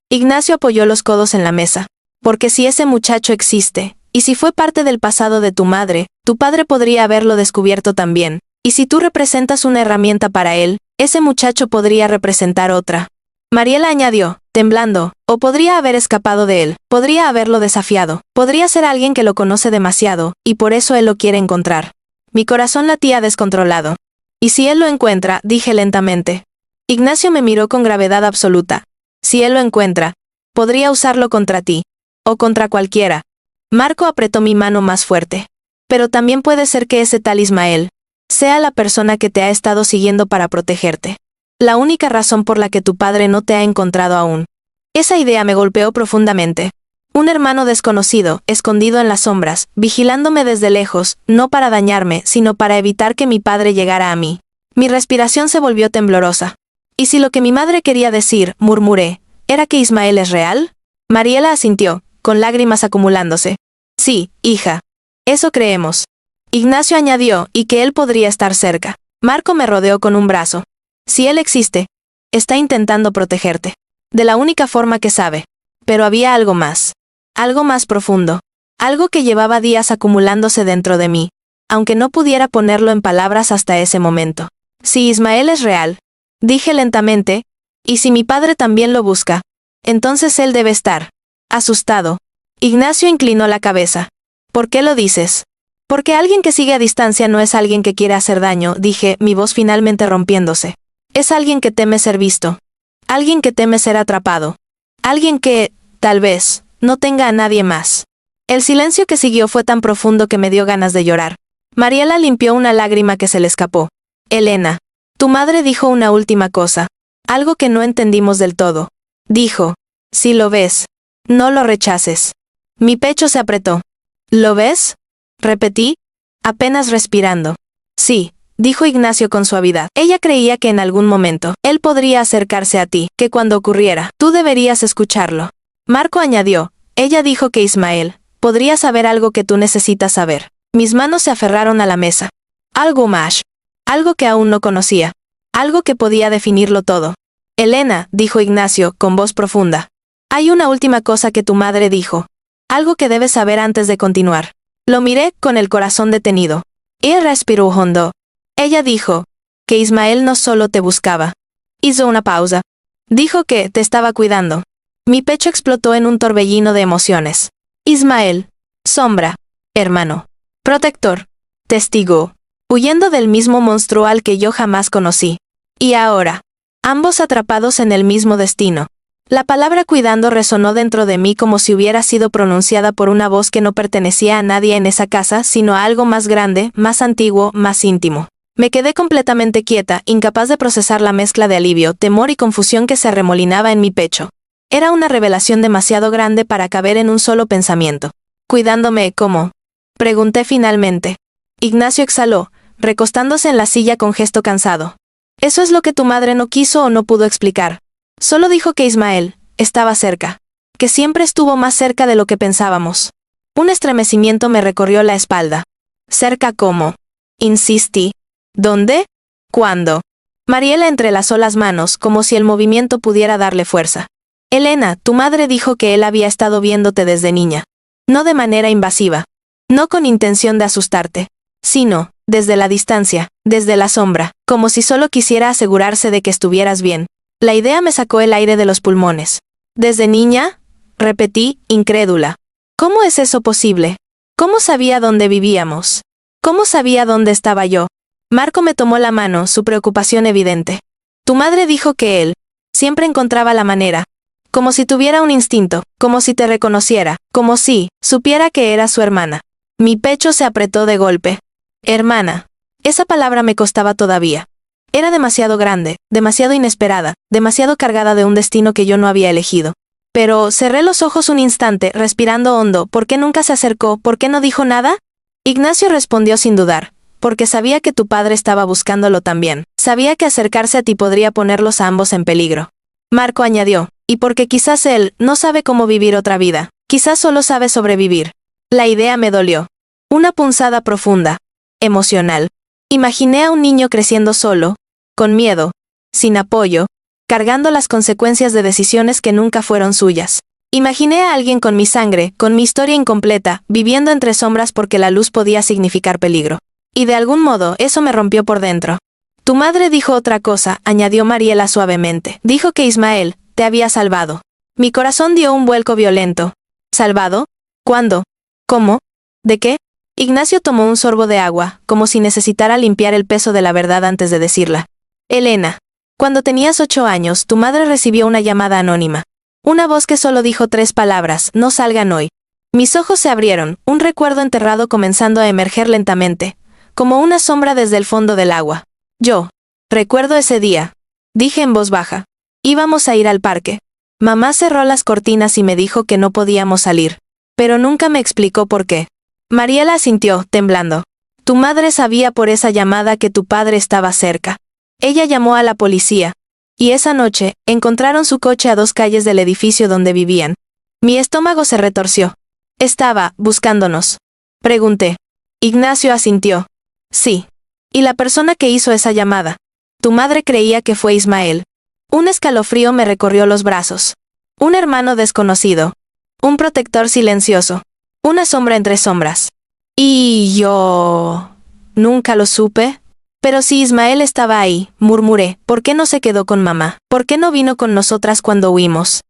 Ignacio apoyó los codos en la mesa. Porque si ese muchacho existe, y si fue parte del pasado de tu madre, tu padre podría haberlo descubierto también. Y si tú representas una herramienta para él, ese muchacho podría representar otra. Mariela añadió, temblando, o podría haber escapado de él, podría haberlo desafiado, podría ser alguien que lo conoce demasiado, y por eso él lo quiere encontrar. Mi corazón latía descontrolado. ¿Y si él lo encuentra? Dije lentamente. Ignacio me miró con gravedad absoluta. Si él lo encuentra, podría usarlo contra ti. O contra cualquiera. Marco apretó mi mano más fuerte. Pero también puede ser que ese tal Ismael sea la persona que te ha estado siguiendo para protegerte. La única razón por la que tu padre no te ha encontrado aún. Esa idea me golpeó profundamente. Un hermano desconocido, escondido en las sombras, vigilándome desde lejos, no para dañarme, sino para evitar que mi padre llegara a mí. Mi respiración se volvió temblorosa. ¿Y si lo que mi madre quería decir, murmuré, era que Ismael es real? Mariela asintió, con lágrimas acumulándose. Sí, hija. Eso creemos. Ignacio añadió, y que él podría estar cerca. Marco me rodeó con un brazo. Si él existe, está intentando protegerte. De la única forma que sabe. Pero había algo más. Algo más profundo. Algo que llevaba días acumulándose dentro de mí, aunque no pudiera ponerlo en palabras hasta ese momento. Si Ismael es real, dije lentamente, y si mi padre también lo busca, entonces él debe estar asustado. Ignacio inclinó la cabeza. ¿Por qué lo dices? Porque alguien que sigue a distancia no es alguien que quiere hacer daño, dije, mi voz finalmente rompiéndose. Es alguien que teme ser visto. Alguien que teme ser atrapado. Alguien que, tal vez, no tenga a nadie más. El silencio que siguió fue tan profundo que me dio ganas de llorar. Mariela limpió una lágrima que se le escapó. Elena, tu madre dijo una última cosa. Algo que no entendimos del todo. Dijo, si lo ves, no lo rechaces. Mi pecho se apretó. ¿Lo ves? Repetí, apenas respirando. Sí, dijo Ignacio con suavidad. Ella creía que en algún momento, él podría acercarse a ti, que cuando ocurriera, tú deberías escucharlo. Marco añadió, ella dijo que Ismael podría saber algo que tú necesitas saber. Mis manos se aferraron a la mesa. Algo más. Algo que aún no conocía. Algo que podía definirlo todo. Elena, dijo Ignacio, con voz profunda. Hay una última cosa que tu madre dijo. Algo que debes saber antes de continuar. Lo miré con el corazón detenido. Él respiró hondo. Ella dijo que Ismael no solo te buscaba. Hizo una pausa. Dijo que te estaba cuidando. Mi pecho explotó en un torbellino de emociones. Ismael. Sombra. Hermano. Protector. Testigo. Huyendo del mismo monstruo al que yo jamás conocí. Y ahora. Ambos atrapados en el mismo destino. La palabra cuidando resonó dentro de mí como si hubiera sido pronunciada por una voz que no pertenecía a nadie en esa casa, sino a algo más grande, más antiguo, más íntimo. Me quedé completamente quieta, incapaz de procesar la mezcla de alivio, temor y confusión que se arremolinaba en mi pecho. Era una revelación demasiado grande para caber en un solo pensamiento. ¿Cuidándome cómo? Pregunté finalmente. Ignacio exhaló, recostándose en la silla con gesto cansado. Eso es lo que tu madre no quiso o no pudo explicar. Solo dijo que Ismael estaba cerca, que siempre estuvo más cerca de lo que pensábamos. Un estremecimiento me recorrió la espalda. ¿Cerca cómo? Insistí. ¿Dónde? ¿Cuándo? Mariela entrelazó las manos como si el movimiento pudiera darle fuerza. Elena, tu madre dijo que él había estado viéndote desde niña. No de manera invasiva. No con intención de asustarte. Sino, desde la distancia, desde la sombra, como si solo quisiera asegurarse de que estuvieras bien. La idea me sacó el aire de los pulmones. ¿Desde niña? Repetí, incrédula. ¿Cómo es eso posible? ¿Cómo sabía dónde vivíamos? ¿Cómo sabía dónde estaba yo? Marco me tomó la mano, su preocupación evidente. Tu madre dijo que él siempre encontraba la manera. Como si tuviera un instinto, como si te reconociera, como si supiera que era su hermana. Mi pecho se apretó de golpe. Hermana. Esa palabra me costaba todavía. Era demasiado grande, demasiado inesperada, demasiado cargada de un destino que yo no había elegido. Pero cerré los ojos un instante, respirando hondo. ¿Por qué nunca se acercó? ¿Por qué no dijo nada? Ignacio respondió sin dudar. Porque sabía que tu padre estaba buscándolo también. Sabía que acercarse a ti podría ponerlos a ambos en peligro. Marco añadió. Y porque quizás él no sabe cómo vivir otra vida. Quizás solo sabe sobrevivir. La idea me dolió. Una punzada profunda. Emocional. Imaginé a un niño creciendo solo, con miedo, sin apoyo, cargando las consecuencias de decisiones que nunca fueron suyas. Imaginé a alguien con mi sangre, con mi historia incompleta, viviendo entre sombras porque la luz podía significar peligro. Y de algún modo eso me rompió por dentro. Tu madre dijo otra cosa, añadió Mariela suavemente. Dijo que Ismael te había salvado. Mi corazón dio un vuelco violento. ¿Salvado? ¿Cuándo? ¿Cómo? ¿De qué? Ignacio tomó un sorbo de agua, como si necesitara limpiar el peso de la verdad antes de decirla. Elena, cuando tenías 8 años, tu madre recibió una llamada anónima. Una voz que solo dijo 3 palabras, no salgan hoy. Mis ojos se abrieron, un recuerdo enterrado comenzando a emerger lentamente, como una sombra desde el fondo del agua. Yo recuerdo ese día. Dije en voz baja. Íbamos a ir al parque. Mamá cerró las cortinas y me dijo que no podíamos salir. Pero nunca me explicó por qué. Mariela asintió, temblando. Tu madre sabía por esa llamada que tu padre estaba cerca. Ella llamó a la policía. Y esa noche, encontraron su coche a 2 calles del edificio donde vivían. Mi estómago se retorció. Estaba buscándonos. Pregunté. Ignacio asintió. Sí. ¿Y la persona que hizo esa llamada? Tu madre creía que fue Ismael. Un escalofrío me recorrió los brazos. Un hermano desconocido. Un protector silencioso. Una sombra entre sombras. Y yo... ¿Nunca lo supe? Pero si Ismael estaba ahí, murmuré, ¿por qué no se quedó con mamá? ¿Por qué no vino con nosotras cuando huimos?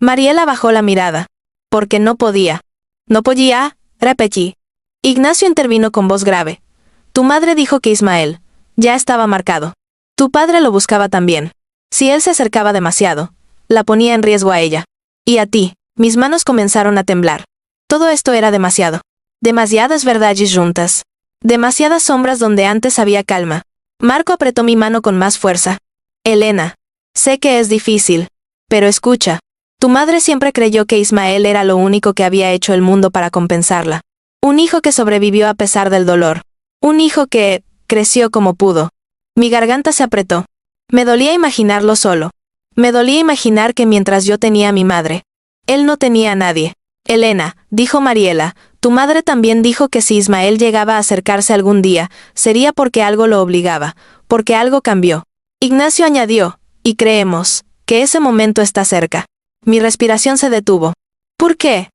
Mariela bajó la mirada. Porque no podía. No podía, repetí. Ignacio intervino con voz grave. Tu madre dijo que Ismael ya estaba marcado. Tu padre lo buscaba también. Si él se acercaba demasiado, la ponía en riesgo a ella. Y a ti. Mis manos comenzaron a temblar. Todo esto era demasiado. Demasiadas verdades juntas. Demasiadas sombras donde antes había calma. Marco apretó mi mano con más fuerza. Elena, sé que es difícil, pero escucha. Tu madre siempre creyó que Ismael era lo único que había hecho el mundo para compensarla. Un hijo que sobrevivió a pesar del dolor. Un hijo que creció como pudo. Mi garganta se apretó. Me dolía imaginarlo solo. Me dolía imaginar que mientras yo tenía a mi madre, él no tenía a nadie. Elena, dijo Mariela, tu madre también dijo que si Ismael llegaba a acercarse algún día, sería porque algo lo obligaba, porque algo cambió. Ignacio añadió, y creemos, que ese momento está cerca. Mi respiración se detuvo. ¿Por qué?,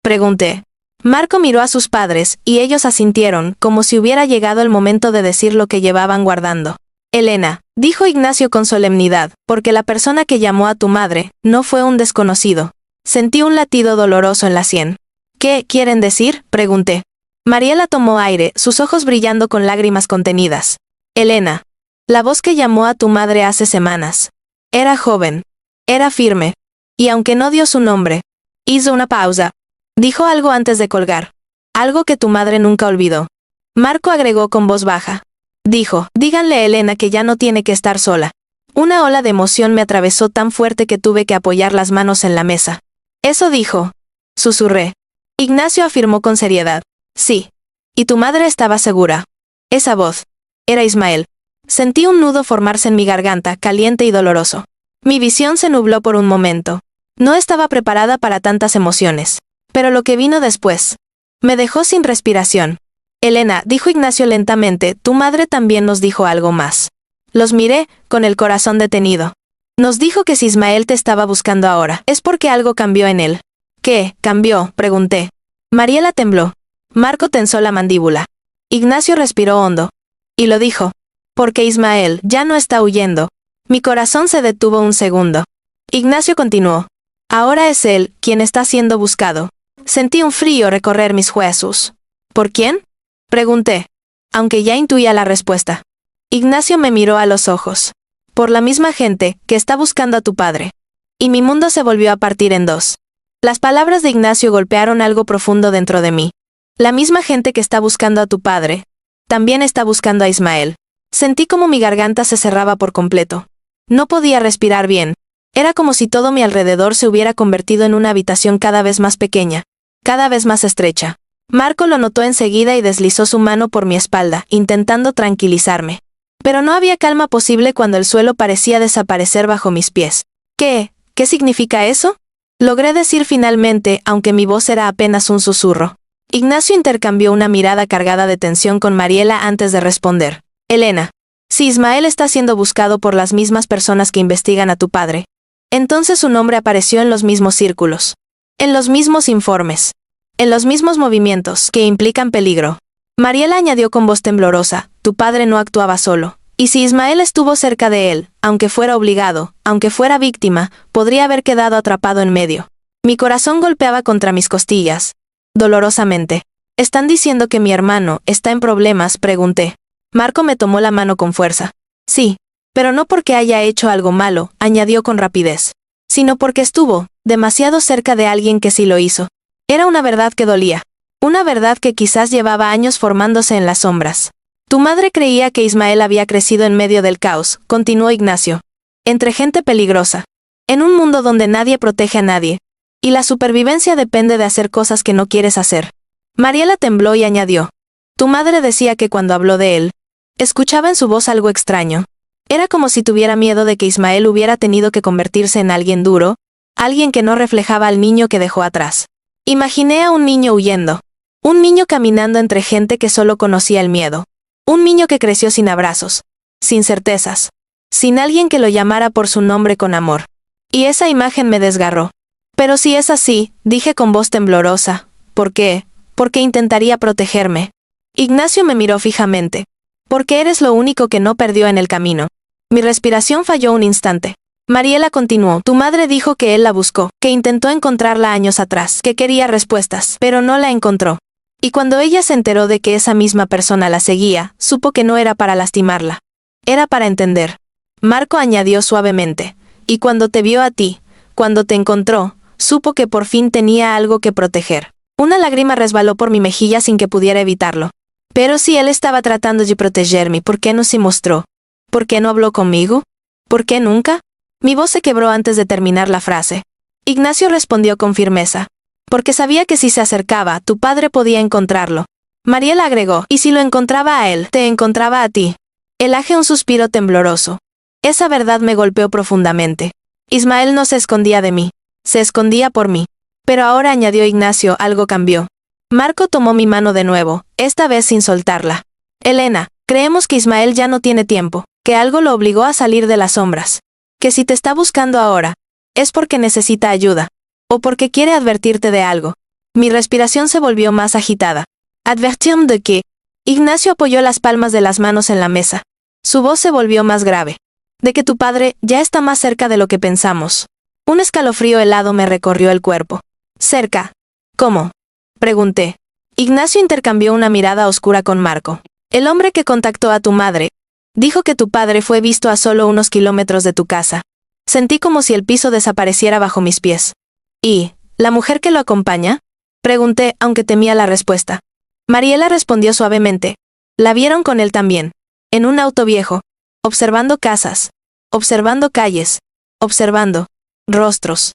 pregunté. Marco miró a sus padres, y ellos asintieron, como si hubiera llegado el momento de decir lo que llevaban guardando. Elena, dijo Ignacio con solemnidad, porque la persona que llamó a tu madre, no fue un desconocido. Sentí un latido doloroso en la sien. ¿Qué quieren decir?, pregunté. Mariela tomó aire, sus ojos brillando con lágrimas contenidas. Elena, la voz que llamó a tu madre hace semanas. Era joven. Era firme. Y aunque no dio su nombre, hizo una pausa. Dijo algo antes de colgar. Algo que tu madre nunca olvidó. Marco agregó con voz baja. Dijo, díganle a Elena que ya no tiene que estar sola. Una ola de emoción me atravesó tan fuerte que tuve que apoyar las manos en la mesa. Eso dijo. Susurré. Ignacio afirmó con seriedad. Sí. Y tu madre estaba segura. Esa voz. Era Ismael. Sentí un nudo formarse en mi garganta, caliente y doloroso. Mi visión se nubló por un momento. No estaba preparada para tantas emociones. Pero lo que vino después me dejó sin respiración. Elena, dijo Ignacio lentamente, tu madre también nos dijo algo más. Los miré, con el corazón detenido. Nos dijo que si Ismael te estaba buscando ahora, es porque algo cambió en él. ¿Qué cambió?, pregunté. Mariela tembló. Marco tensó la mandíbula. Ignacio respiró hondo. Y lo dijo. Porque Ismael ya no está huyendo. Mi corazón se detuvo un segundo. Ignacio continuó. Ahora es él quien está siendo buscado. Sentí un frío recorrer mis huesos. ¿Por quién?, pregunté, aunque ya intuía la respuesta. Ignacio me miró a los ojos. Por la misma gente que está buscando a tu padre. Y mi mundo se volvió a partir en dos. Las palabras de Ignacio golpearon algo profundo dentro de mí. La misma gente que está buscando a tu padre, también está buscando a Ismael. Sentí como mi garganta se cerraba por completo. No podía respirar bien. Era como si todo mi alrededor se hubiera convertido en una habitación cada vez más pequeña, cada vez más estrecha. Marco lo notó enseguida y deslizó su mano por mi espalda, intentando tranquilizarme. Pero no había calma posible cuando el suelo parecía desaparecer bajo mis pies. ¿Qué significa eso?, logré decir finalmente, aunque mi voz era apenas un susurro. Ignacio intercambió una mirada cargada de tensión con Mariela antes de responder. Elena, si Ismael está siendo buscado por las mismas personas que investigan a tu padre, entonces su nombre apareció en los mismos círculos, en los mismos informes, en los mismos movimientos que implican peligro. Mariela añadió con voz temblorosa, tu padre no actuaba solo. Y si Ismael estuvo cerca de él, aunque fuera obligado, aunque fuera víctima, podría haber quedado atrapado en medio. Mi corazón golpeaba contra mis costillas, dolorosamente. ¿Están diciendo que mi hermano está en problemas?, pregunté. Marco me tomó la mano con fuerza. Sí, pero no porque haya hecho algo malo, añadió con rapidez, sino porque estuvo demasiado cerca de alguien que sí lo hizo. Era una verdad que dolía. Una verdad que quizás llevaba años formándose en las sombras. Tu madre creía que Ismael había crecido en medio del caos, continuó Ignacio. Entre gente peligrosa. En un mundo donde nadie protege a nadie. Y la supervivencia depende de hacer cosas que no quieres hacer. Mariela tembló y añadió. Tu madre decía que cuando habló de él, escuchaba en su voz algo extraño. Era como si tuviera miedo de que Ismael hubiera tenido que convertirse en alguien duro, alguien que no reflejaba al niño que dejó atrás. Imaginé a un niño huyendo. Un niño caminando entre gente que solo conocía el miedo. Un niño que creció sin abrazos, sin certezas, sin alguien que lo llamara por su nombre con amor. Y esa imagen me desgarró. Pero si es así, dije con voz temblorosa, ¿por qué? Porque intentaría protegerme. Ignacio me miró fijamente. Porque eres lo único que no perdió en el camino. Mi respiración falló un instante. Mariela continuó, tu madre dijo que él la buscó, que intentó encontrarla años atrás, que quería respuestas, pero no la encontró. Y cuando ella se enteró de que esa misma persona la seguía, supo que no era para lastimarla. Era para entender. Marco añadió suavemente. Y cuando te vio a ti, cuando te encontró, supo que por fin tenía algo que proteger. Una lágrima resbaló por mi mejilla sin que pudiera evitarlo. Pero si él estaba tratando de protegerme, ¿por qué no se mostró? ¿Por qué no habló conmigo? ¿Por qué nunca? Mi voz se quebró antes de terminar la frase. Ignacio respondió con firmeza. Porque sabía que si se acercaba, tu padre podía encontrarlo. Mariela agregó, y si lo encontraba a él, te encontraba a ti. Elajé un suspiro tembloroso. Esa verdad me golpeó profundamente. Ismael no se escondía de mí. Se escondía por mí. Pero ahora, añadió Ignacio, algo cambió. Marco tomó mi mano de nuevo, esta vez sin soltarla. Elena, creemos que Ismael ya no tiene tiempo, que algo lo obligó a salir de las sombras. Que si te está buscando ahora, es porque necesita ayuda. O porque quiere advertirte de algo. Mi respiración se volvió más agitada. ¿Advertirme de qué? Ignacio apoyó las palmas de las manos en la mesa. Su voz se volvió más grave. De que tu padre ya está más cerca de lo que pensamos. Un escalofrío helado me recorrió el cuerpo. ¿Cerca? ¿Cómo? Pregunté. Ignacio intercambió una mirada oscura con Marco. El hombre que contactó a tu madre dijo que tu padre fue visto a solo unos kilómetros de tu casa. Sentí como si el piso desapareciera bajo mis pies. ¿Y la mujer que lo acompaña? Pregunté, aunque temía la respuesta. Mariela respondió suavemente. La vieron con él también. En un auto viejo. Observando casas. Observando calles. Observando rostros.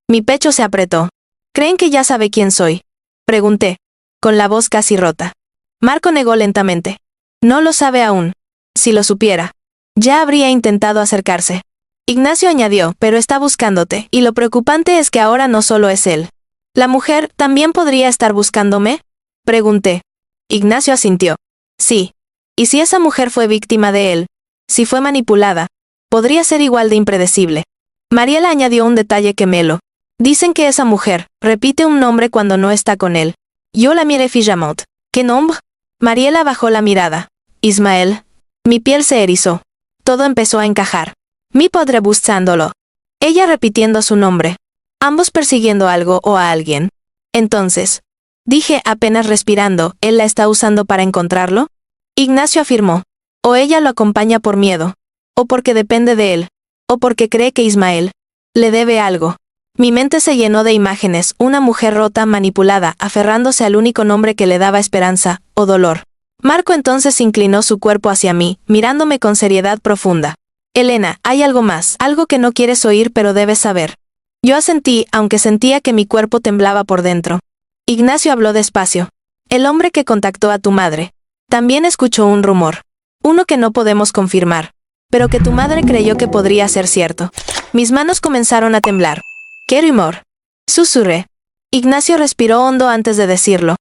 Mi pecho se apretó. ¿Creen que ya sabe quién soy? Pregunté, con la voz casi rota. Marco negó lentamente. No lo sabe aún. Si lo supiera, ya habría intentado acercarse. Ignacio añadió, pero está buscándote, y lo preocupante es que ahora no solo es él. ¿La mujer también podría estar buscándome? Pregunté. Ignacio asintió. Sí. ¿Y si esa mujer fue víctima de él? Si fue manipulada, podría ser igual de impredecible. Mariela añadió un detalle que Melo. Dicen que esa mujer repite un nombre cuando no está con él. Yo la miré fijamente. ¿Qué nombre? Mariela bajó la mirada. Ismael. Mi piel se erizó. Todo empezó a encajar. Mi padre buscándolo. Ella repitiendo su nombre. Ambos persiguiendo algo o a alguien. Entonces, dije apenas respirando, ¿él la está usando para encontrarlo? Ignacio afirmó. O ella lo acompaña por miedo. O porque depende de él. O porque cree que Ismael le debe algo. Mi mente se llenó de imágenes, una mujer rota, manipulada, aferrándose al único nombre que le daba esperanza, o dolor. Marco entonces inclinó su cuerpo hacia mí, mirándome con seriedad profunda. Elena, hay algo más, algo que no quieres oír pero debes saber. Yo asentí, aunque sentía que mi cuerpo temblaba por dentro. Ignacio habló despacio. El hombre que contactó a tu madre también escuchó un rumor. Uno que no podemos confirmar, pero que tu madre creyó que podría ser cierto. Mis manos comenzaron a temblar. ¿Qué rumor? Susurré. Ignacio respiró hondo antes de decirlo.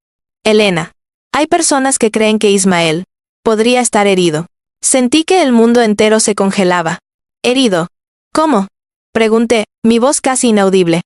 Elena, hay personas que creen que Ismael podría estar herido. Sentí que el mundo entero se congelaba. ¿Herido? ¿Cómo? Pregunté, mi voz casi inaudible.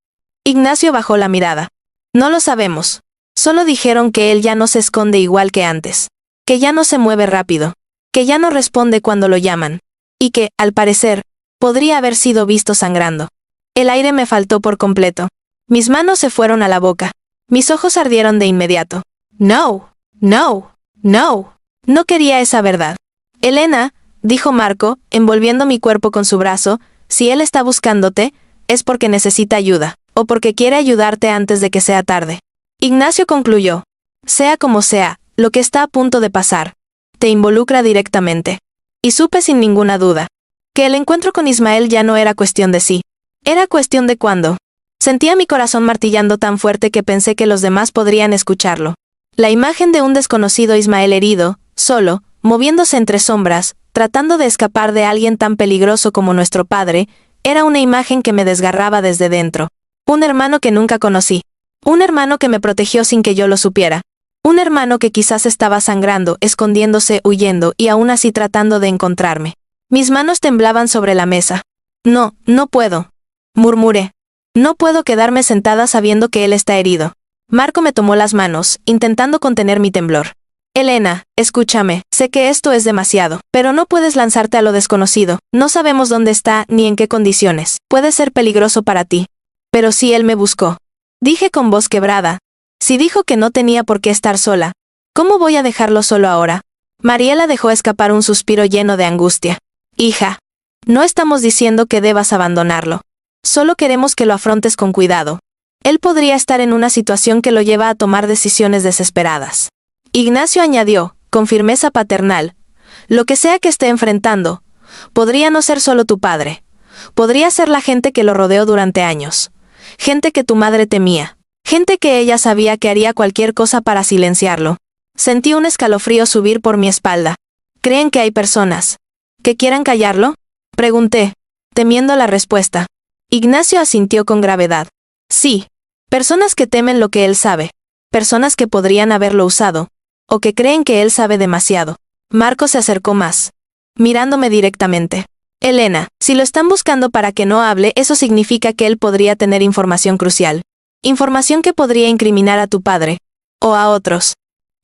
Ignacio bajó la mirada. No lo sabemos. Solo dijeron que él ya no se esconde igual que antes. Que ya no se mueve rápido. Que ya no responde cuando lo llaman. Y que, al parecer, podría haber sido visto sangrando. El aire me faltó por completo. Mis manos se fueron a la boca. Mis ojos ardieron de inmediato. No, no, no. No quería esa verdad. Elena, dijo Marco, envolviendo mi cuerpo con su brazo, si él está buscándote, es porque necesita ayuda, o porque quiere ayudarte antes de que sea tarde. Ignacio concluyó. Sea como sea, lo que está a punto de pasar, te involucra directamente. Y supe sin ninguna duda, que el encuentro con Ismael ya no era cuestión de sí. Era cuestión de cuándo. Sentía mi corazón martillando tan fuerte que pensé que los demás podrían escucharlo. La imagen de un desconocido Ismael herido, solo, moviéndose entre sombras, tratando de escapar de alguien tan peligroso como nuestro padre, era una imagen que me desgarraba desde dentro. Un hermano que nunca conocí. Un hermano que me protegió sin que yo lo supiera. Un hermano que quizás estaba sangrando, escondiéndose, huyendo y aún así tratando de encontrarme. Mis manos temblaban sobre la mesa. No, no puedo. Murmuré. No puedo quedarme sentada sabiendo que él está herido. Marco me tomó las manos, intentando contener mi temblor. Elena, escúchame, sé que esto es demasiado, pero no puedes lanzarte a lo desconocido, no sabemos dónde está ni en qué condiciones, puede ser peligroso para ti. Pero si él me buscó. Dije con voz quebrada. Si dijo que no tenía por qué estar sola, ¿cómo voy a dejarlo solo ahora? Mariela dejó escapar un suspiro lleno de angustia. Hija, no estamos diciendo que debas abandonarlo. Solo queremos que lo afrontes con cuidado. Él podría estar en una situación que lo lleva a tomar decisiones desesperadas. Ignacio añadió, con firmeza paternal, lo que sea que esté enfrentando, podría no ser solo tu padre. Podría ser la gente que lo rodeó durante años. Gente que tu madre temía. Gente que ella sabía que haría cualquier cosa para silenciarlo. Sentí un escalofrío subir por mi espalda. ¿Creen que hay personas que quieran callarlo? Pregunté, temiendo la respuesta. Ignacio asintió con gravedad. Sí. Personas que temen lo que él sabe. Personas que podrían haberlo usado. O que creen que él sabe demasiado. Marco se acercó más, mirándome directamente. Elena, si lo están buscando para que no hable, eso significa que él podría tener información crucial. Información que podría incriminar a tu padre. O a otros.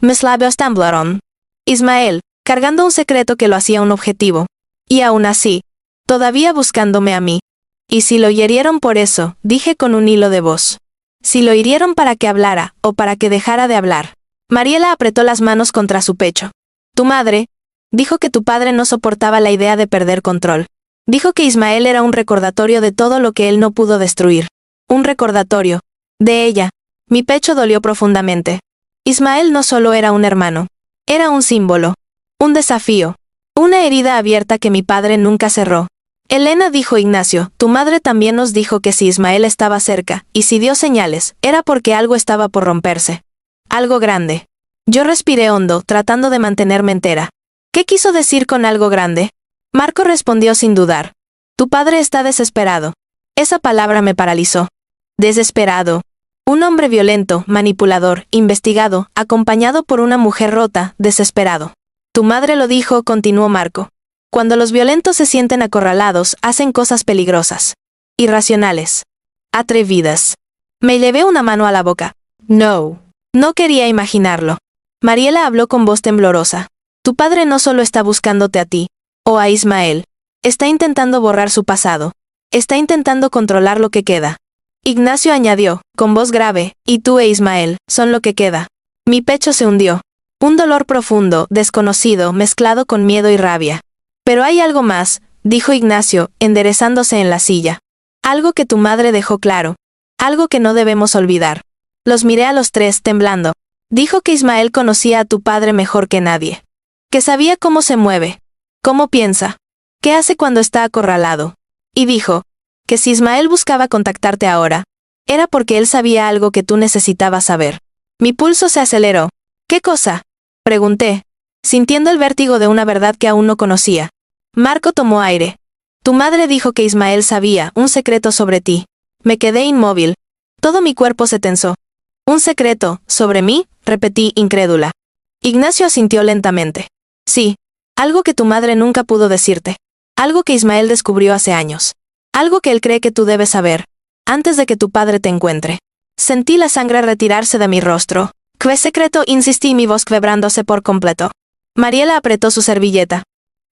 Mis labios temblaron. Ismael, cargando un secreto que lo hacía un objetivo. Y aún así, todavía buscándome a mí. Y si lo hirieron por eso, dije con un hilo de voz. Si lo hirieron para que hablara, o para que dejara de hablar. Mariela apretó las manos contra su pecho. Tu madre, dijo que tu padre no soportaba la idea de perder control. Dijo que Ismael era un recordatorio de todo lo que él no pudo destruir. Un recordatorio. De ella. Mi pecho dolió profundamente. Ismael no solo era un hermano. Era un símbolo. Un desafío. Una herida abierta que mi padre nunca cerró. Elena, dijo Ignacio, tu madre también nos dijo que si Ismael estaba cerca, y si dio señales, era porque algo estaba por romperse. Algo grande. Yo respiré hondo, tratando de mantenerme entera. ¿Qué quiso decir con algo grande? Marco respondió sin dudar. Tu padre está desesperado. Esa palabra me paralizó. Desesperado. Un hombre violento, manipulador, investigado, acompañado por una mujer rota, desesperado. Tu madre lo dijo, continuó Marco. Cuando los violentos se sienten acorralados, hacen cosas peligrosas. Irracionales. Atrevidas. Me llevé una mano a la boca. No. No quería imaginarlo. Mariela habló con voz temblorosa. Tu padre no solo está buscándote a ti, o a Ismael. Está intentando borrar su pasado. Está intentando controlar lo que queda. Ignacio añadió, con voz grave, y tú e Ismael, son lo que queda. Mi pecho se hundió. Un dolor profundo, desconocido, mezclado con miedo y rabia. Pero hay algo más, dijo Ignacio, enderezándose en la silla. Algo que tu madre dejó claro. Algo que no debemos olvidar. Los miré a los tres, temblando. Dijo que Ismael conocía a tu padre mejor que nadie. Que sabía cómo se mueve. Cómo piensa. Qué hace cuando está acorralado. Y dijo, que si Ismael buscaba contactarte ahora, era porque él sabía algo que tú necesitabas saber. Mi pulso se aceleró. ¿Qué cosa? Pregunté, sintiendo el vértigo de una verdad que aún no conocía. Marco tomó aire. Tu madre dijo que Ismael sabía un secreto sobre ti. Me quedé inmóvil. Todo mi cuerpo se tensó. ¿Un secreto, sobre mí?, repetí, incrédula. Ignacio asintió lentamente. Sí, algo que tu madre nunca pudo decirte. Algo que Ismael descubrió hace años. Algo que él cree que tú debes saber, antes de que tu padre te encuentre. Sentí la sangre retirarse de mi rostro. ¿Qué secreto?, insistí, mi voz quebrándose por completo. Mariela apretó su servilleta.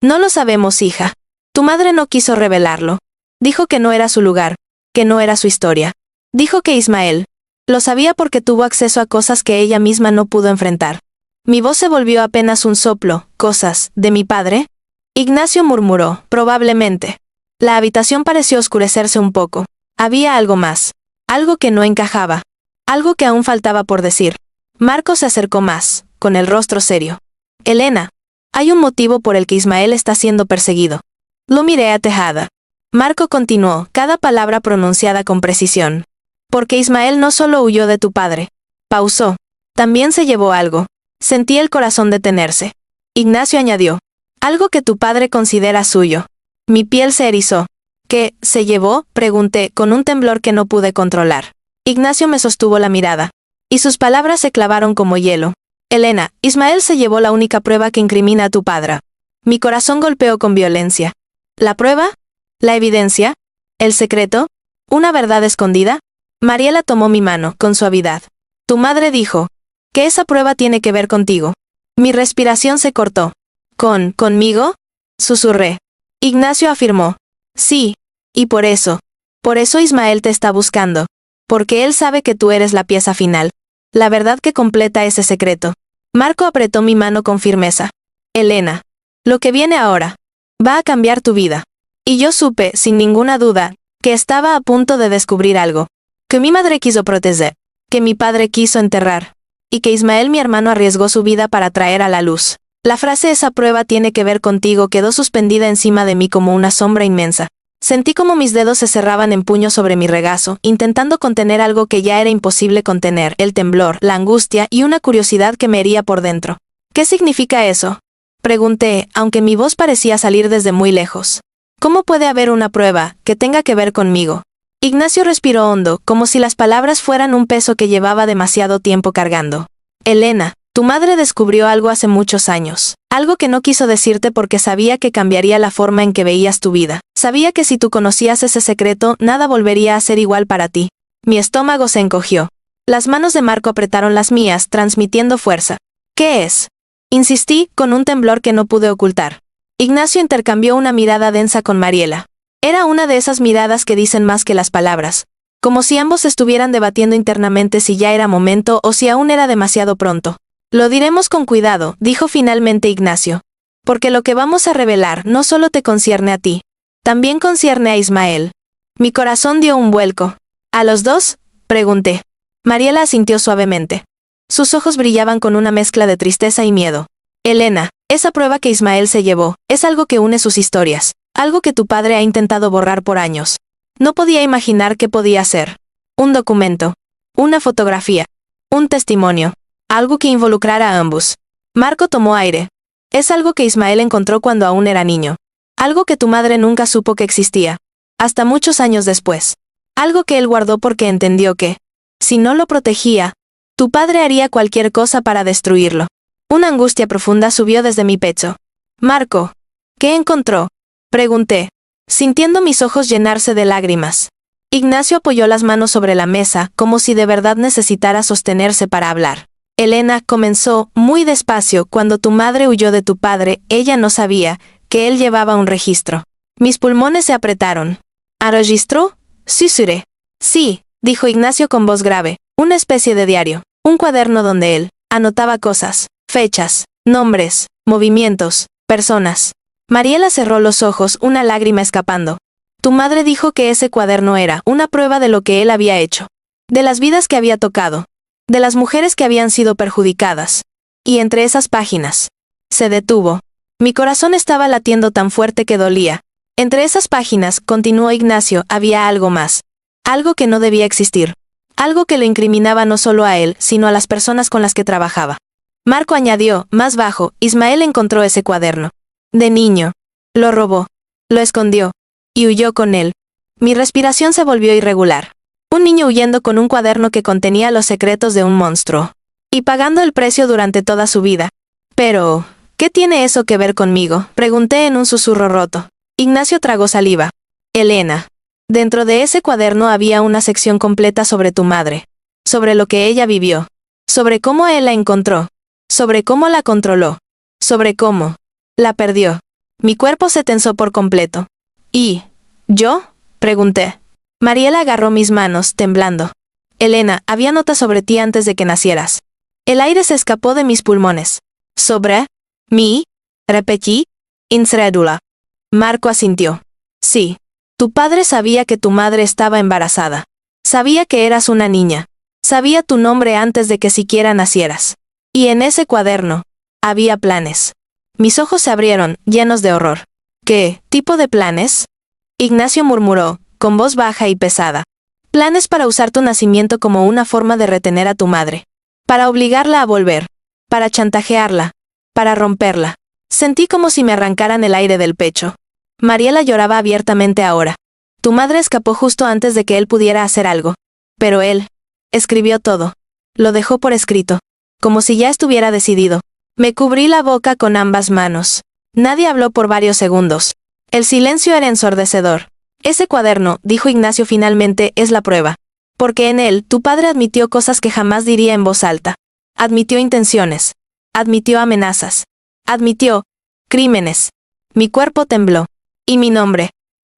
No lo sabemos, hija. Tu madre no quiso revelarlo. Dijo que no era su lugar, que no era su historia. Dijo que Ismael lo sabía porque tuvo acceso a cosas que ella misma no pudo enfrentar. Mi voz se volvió apenas un soplo. ¿Cosas de mi padre? Ignacio murmuró, probablemente. La habitación pareció oscurecerse un poco. Había algo más. Algo que no encajaba. Algo que aún faltaba por decir. Marco se acercó más, con el rostro serio. Elena, hay un motivo por el que Ismael está siendo perseguido. Lo miré atejada. Marco continuó, cada palabra pronunciada con precisión. Porque Ismael no solo huyó de tu padre. Pausó. También se llevó algo. Sentí el corazón detenerse. Ignacio añadió. Algo que tu padre considera suyo. Mi piel se erizó. ¿Qué se llevó?, pregunté, con un temblor que no pude controlar. Ignacio me sostuvo la mirada. Y sus palabras se clavaron como hielo. Elena, Ismael se llevó la única prueba que incrimina a tu padre. Mi corazón golpeó con violencia. ¿La prueba? ¿La evidencia? ¿El secreto? ¿Una verdad escondida? Mariela tomó mi mano, con suavidad. Tu madre dijo que esa prueba tiene que ver contigo. Mi respiración se cortó. ¿Conmigo? Susurré. Ignacio afirmó. Sí, y por eso Ismael te está buscando. Porque él sabe que tú eres la pieza final. La verdad que completa ese secreto. Marco apretó mi mano con firmeza. Elena, lo que viene ahora va a cambiar tu vida. Y yo supe, sin ninguna duda, que estaba a punto de descubrir algo. Que mi madre quiso proteger. Que mi padre quiso enterrar. Y que Ismael, mi hermano, arriesgó su vida para traer a la luz. La frase "esa prueba tiene que ver contigo" quedó suspendida encima de mí como una sombra inmensa. Sentí como mis dedos se cerraban en puño sobre mi regazo, intentando contener algo que ya era imposible contener, el temblor, la angustia y una curiosidad que me hería por dentro. ¿Qué significa eso? Pregunté, aunque mi voz parecía salir desde muy lejos. ¿Cómo puede haber una prueba que tenga que ver conmigo? Ignacio respiró hondo, como si las palabras fueran un peso que llevaba demasiado tiempo cargando. Elena, tu madre descubrió algo hace muchos años. Algo que no quiso decirte porque sabía que cambiaría la forma en que veías tu vida. Sabía que si tú conocías ese secreto, nada volvería a ser igual para ti. Mi estómago se encogió. Las manos de Marco apretaron las mías, transmitiendo fuerza. ¿Qué es? Insistí, con un temblor que no pude ocultar. Ignacio intercambió una mirada densa con Mariela. Era una de esas miradas que dicen más que las palabras. Como si ambos estuvieran debatiendo internamente si ya era momento o si aún era demasiado pronto. Lo diremos con cuidado, dijo finalmente Ignacio. Porque lo que vamos a revelar no solo te concierne a ti. También concierne a Ismael. Mi corazón dio un vuelco. ¿A los dos? Pregunté. Mariela asintió suavemente. Sus ojos brillaban con una mezcla de tristeza y miedo. Elena, esa prueba que Ismael se llevó, es algo que une sus historias. Algo que tu padre ha intentado borrar por años. No podía imaginar qué podía ser. Un documento. Una fotografía. Un testimonio. Algo que involucrara a ambos. Marco tomó aire. Es algo que Ismael encontró cuando aún era niño. Algo que tu madre nunca supo que existía. Hasta muchos años después. Algo que él guardó porque entendió que, si no lo protegía, tu padre haría cualquier cosa para destruirlo. Una angustia profunda subió desde mi pecho. Marco, ¿qué encontró? Pregunté, sintiendo mis ojos llenarse de lágrimas. Ignacio apoyó las manos sobre la mesa, como si de verdad necesitara sostenerse para hablar. Elena, comenzó, muy despacio, cuando tu madre huyó de tu padre, ella no sabía que él llevaba un registro. Mis pulmones se apretaron. ¿Enregistró? Susurré. Sí, dijo Ignacio con voz grave, una especie de diario, un cuaderno donde él anotaba cosas, fechas, nombres, movimientos, personas. Mariela cerró los ojos, una lágrima escapando. Tu madre dijo que ese cuaderno era una prueba de lo que él había hecho, de las vidas que había tocado, de las mujeres que habían sido perjudicadas. Y entre esas páginas, se detuvo. Mi corazón estaba latiendo tan fuerte que dolía. Entre esas páginas, continuó Ignacio, había algo más. Algo que no debía existir. Algo que lo incriminaba no solo a él, sino a las personas con las que trabajaba. Marco añadió, más bajo, Ismael encontró ese cuaderno. De niño. Lo robó. Lo escondió. Y huyó con él. Mi respiración se volvió irregular. Un niño huyendo con un cuaderno que contenía los secretos de un monstruo. Y pagando el precio durante toda su vida. Pero, ¿qué tiene eso que ver conmigo? Pregunté en un susurro roto. Ignacio tragó saliva. Elena. Dentro de ese cuaderno había una sección completa sobre tu madre. Sobre lo que ella vivió. Sobre cómo él la encontró. Sobre cómo la controló. Sobre cómo la perdió. Mi cuerpo se tensó por completo. ¿Y yo? Pregunté. Mariela agarró mis manos, temblando. Elena, había notas sobre ti antes de que nacieras. El aire se escapó de mis pulmones. ¿Sobre mí? Repetí, incrédula. Marco asintió. Sí. Tu padre sabía que tu madre estaba embarazada. Sabía que eras una niña. Sabía tu nombre antes de que siquiera nacieras. Y en ese cuaderno, había planes. Mis ojos se abrieron, llenos de horror. ¿Qué tipo de planes? Ignacio murmuró, con voz baja y pesada. Planes para usar tu nacimiento como una forma de retener a tu madre. Para obligarla a volver. Para chantajearla. Para romperla. Sentí como si me arrancaran el aire del pecho. Mariela lloraba abiertamente ahora. Tu madre escapó justo antes de que él pudiera hacer algo. Pero él escribió todo. Lo dejó por escrito. Como si ya estuviera decidido. Me cubrí la boca con ambas manos. Nadie habló por varios segundos. El silencio era ensordecedor. Ese cuaderno, dijo Ignacio finalmente, es la prueba. Porque en él, tu padre admitió cosas que jamás diría en voz alta. Admitió intenciones. Admitió amenazas. Admitió crímenes. Mi cuerpo tembló. ¿Y mi nombre?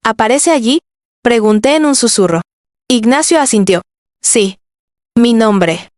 ¿Aparece allí? Pregunté en un susurro. Ignacio asintió. Sí. Mi nombre.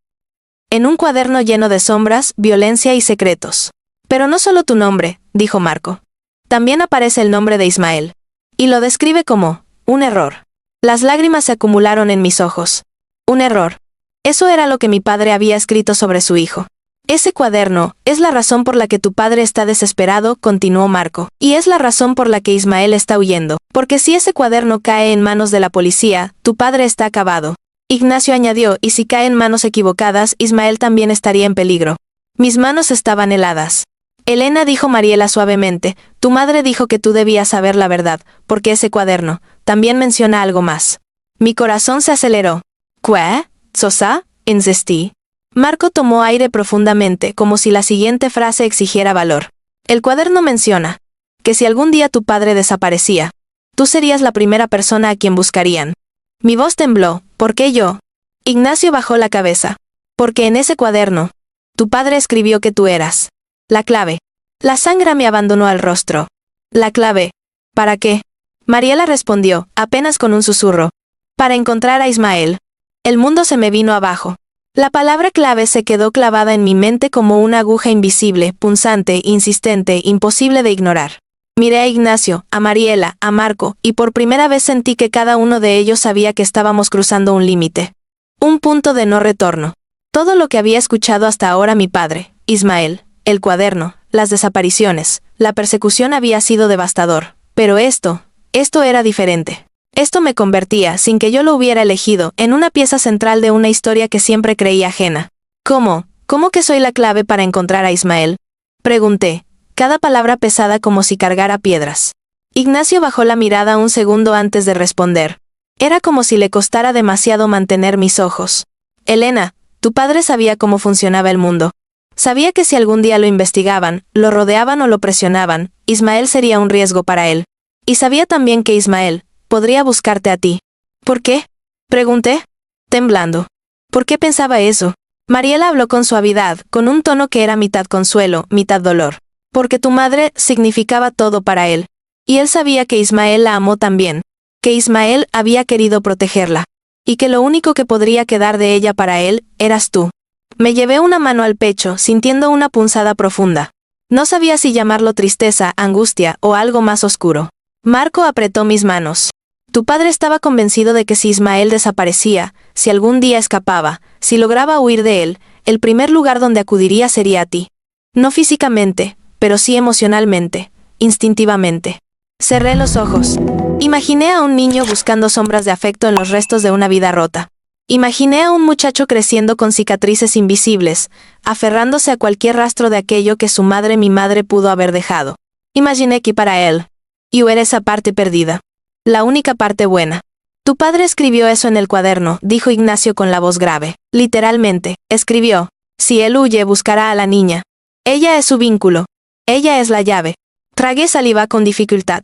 En un cuaderno lleno de sombras, violencia y secretos. Pero no solo tu nombre, dijo Marco. También aparece el nombre de Ismael. Y lo describe como un error. Las lágrimas se acumularon en mis ojos. Un error. Eso era lo que mi padre había escrito sobre su hijo. Ese cuaderno es la razón por la que tu padre está desesperado, continuó Marco. Y es la razón por la que Ismael está huyendo. Porque si ese cuaderno cae en manos de la policía, tu padre está acabado. Ignacio añadió, y si cae en manos equivocadas, Ismael también estaría en peligro. Mis manos estaban heladas. Elena, dijo Mariela suavemente, tu madre dijo que tú debías saber la verdad, porque ese cuaderno también menciona algo más. Mi corazón se aceleró. ¿Qué? ¿Sosa? Insistí. Marco tomó aire profundamente, como si la siguiente frase exigiera valor. El cuaderno menciona que si algún día tu padre desaparecía, tú serías la primera persona a quien buscarían. Mi voz tembló. ¿Por qué yo? Ignacio bajó la cabeza. Porque en ese cuaderno, tu padre escribió que tú eras la clave. La sangre me abandonó al rostro. La clave. ¿Para qué? Mariela respondió, apenas con un susurro. Para encontrar a Ismael. El mundo se me vino abajo. La palabra clave se quedó clavada en mi mente como una aguja invisible, punzante, insistente, imposible de ignorar. Miré a Ignacio, a Mariela, a Marco, y por primera vez sentí que cada uno de ellos sabía que estábamos cruzando un límite. Un punto de no retorno. Todo lo que había escuchado hasta ahora mi padre, Ismael, el cuaderno, las desapariciones, la persecución había sido devastador. Pero esto era diferente. Esto me convertía, sin que yo lo hubiera elegido, en una pieza central de una historia que siempre creí ajena. ¿Cómo? ¿Cómo que soy la clave para encontrar a Ismael? Pregunté, cada palabra pesada como si cargara piedras. Ignacio bajó la mirada un segundo antes de responder. Era como si le costara demasiado mantener mis ojos. Elena, tu padre sabía cómo funcionaba el mundo. Sabía que si algún día lo investigaban, lo rodeaban o lo presionaban, Ismael sería un riesgo para él. Y sabía también que Ismael podría buscarte a ti. ¿Por qué? Pregunté, temblando. ¿Por qué pensaba eso? Mariela habló con suavidad, con un tono que era mitad consuelo, mitad dolor. Porque tu madre significaba todo para él. Y él sabía que Ismael la amó también. Que Ismael había querido protegerla. Y que lo único que podría quedar de ella para él, eras tú. Me llevé una mano al pecho, sintiendo una punzada profunda. No sabía si llamarlo tristeza, angustia o algo más oscuro. Marco apretó mis manos. Tu padre estaba convencido de que si Ismael desaparecía, si algún día escapaba, si lograba huir de él, el primer lugar donde acudiría sería a ti. No físicamente, pero sí emocionalmente, instintivamente. Cerré los ojos. Imaginé a un niño buscando sombras de afecto en los restos de una vida rota. Imaginé a un muchacho creciendo con cicatrices invisibles, aferrándose a cualquier rastro de aquello que su madre, mi madre, pudo haber dejado. Imaginé que para él, yo era esa parte perdida. La única parte buena. Tu padre escribió eso en el cuaderno, dijo Ignacio con la voz grave. Literalmente, escribió. Si él huye, buscará a la niña. Ella es su vínculo. Ella es la llave. Tragué saliva con dificultad.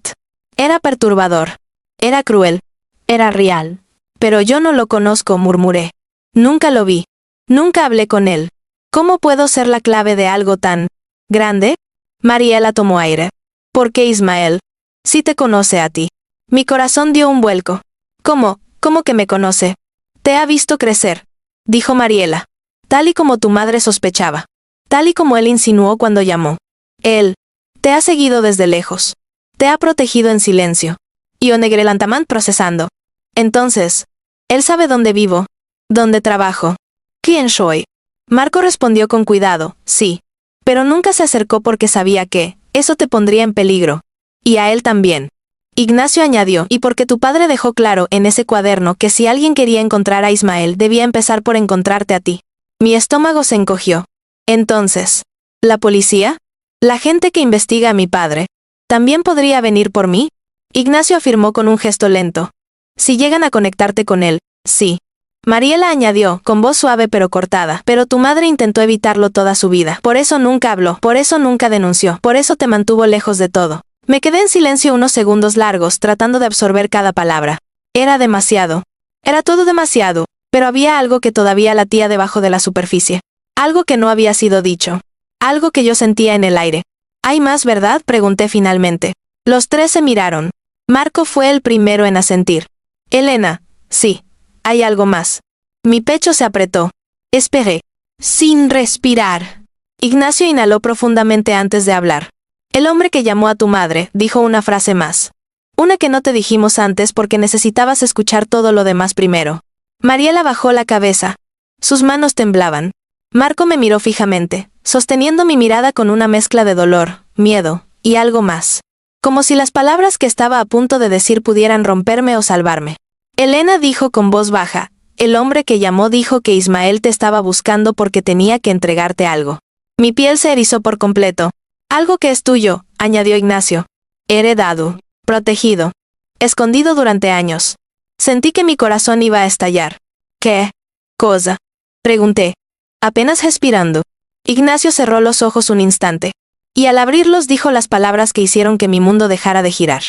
Era perturbador. Era cruel. Era real. Pero yo no lo conozco, murmuré. Nunca lo vi. Nunca hablé con él. ¿Cómo puedo ser la clave de algo tan grande? Mariela tomó aire. ¿Por qué Ismael? Sí te conoce a ti. Mi corazón dio un vuelco. ¿Cómo? ¿Cómo que me conoce? Te ha visto crecer, dijo Mariela. Tal y como tu madre sospechaba. Tal y como él insinuó cuando llamó. Él te ha seguido desde lejos. Te ha protegido en silencio. Yo negré lantamán procesando. Entonces, él sabe dónde vivo, dónde trabajo. ¿Quién soy? Marco respondió con cuidado, sí. Pero nunca se acercó porque sabía que eso te pondría en peligro. Y a él también. Ignacio añadió, y porque tu padre dejó claro en ese cuaderno que si alguien quería encontrar a Ismael debía empezar por encontrarte a ti. Mi estómago se encogió. Entonces, ¿la policía? ¿La gente que investiga a mi padre? ¿También podría venir por mí? Ignacio afirmó con un gesto lento. Si llegan a conectarte con él, sí. Mariela añadió, con voz suave pero cortada, pero tu madre intentó evitarlo toda su vida. Por eso nunca habló, por eso nunca denunció, por eso te mantuvo lejos de todo. Me quedé en silencio unos segundos largos tratando de absorber cada palabra. Era demasiado. Era todo demasiado, pero había algo que todavía latía debajo de la superficie. Algo que no había sido dicho. Algo que yo sentía en el aire. ¿Hay más, verdad?, pregunté finalmente. Los tres se miraron. Marco fue el primero en asentir. Elena, sí, hay algo más. Mi pecho se apretó. Esperé. Sin respirar. Ignacio inhaló profundamente antes de hablar. El hombre que llamó a tu madre, dijo una frase más. Una que no te dijimos antes porque necesitabas escuchar todo lo demás primero. Mariela bajó la cabeza. Sus manos temblaban. Marco me miró fijamente. sosteniendo mi mirada con una mezcla de dolor, miedo, y algo más. Como si las palabras que estaba a punto de decir pudieran romperme o salvarme. Elena dijo con voz baja, el hombre que llamó dijo que Ismael te estaba buscando porque tenía que entregarte algo. Mi piel se erizó por completo. Algo que es tuyo, añadió Ignacio. Heredado, protegido, escondido durante años. Sentí que mi corazón iba a estallar. ¿Qué cosa? Pregunté, apenas respirando. Ignacio cerró los ojos un instante. Y al abrirlos dijo las palabras que hicieron que mi mundo dejara de girar.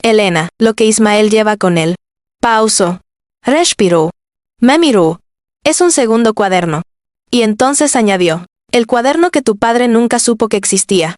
Elena, lo que Ismael lleva con él. Pausó. Respiró. Me miró. Es un segundo cuaderno. Y entonces añadió, el cuaderno que tu padre nunca supo que existía.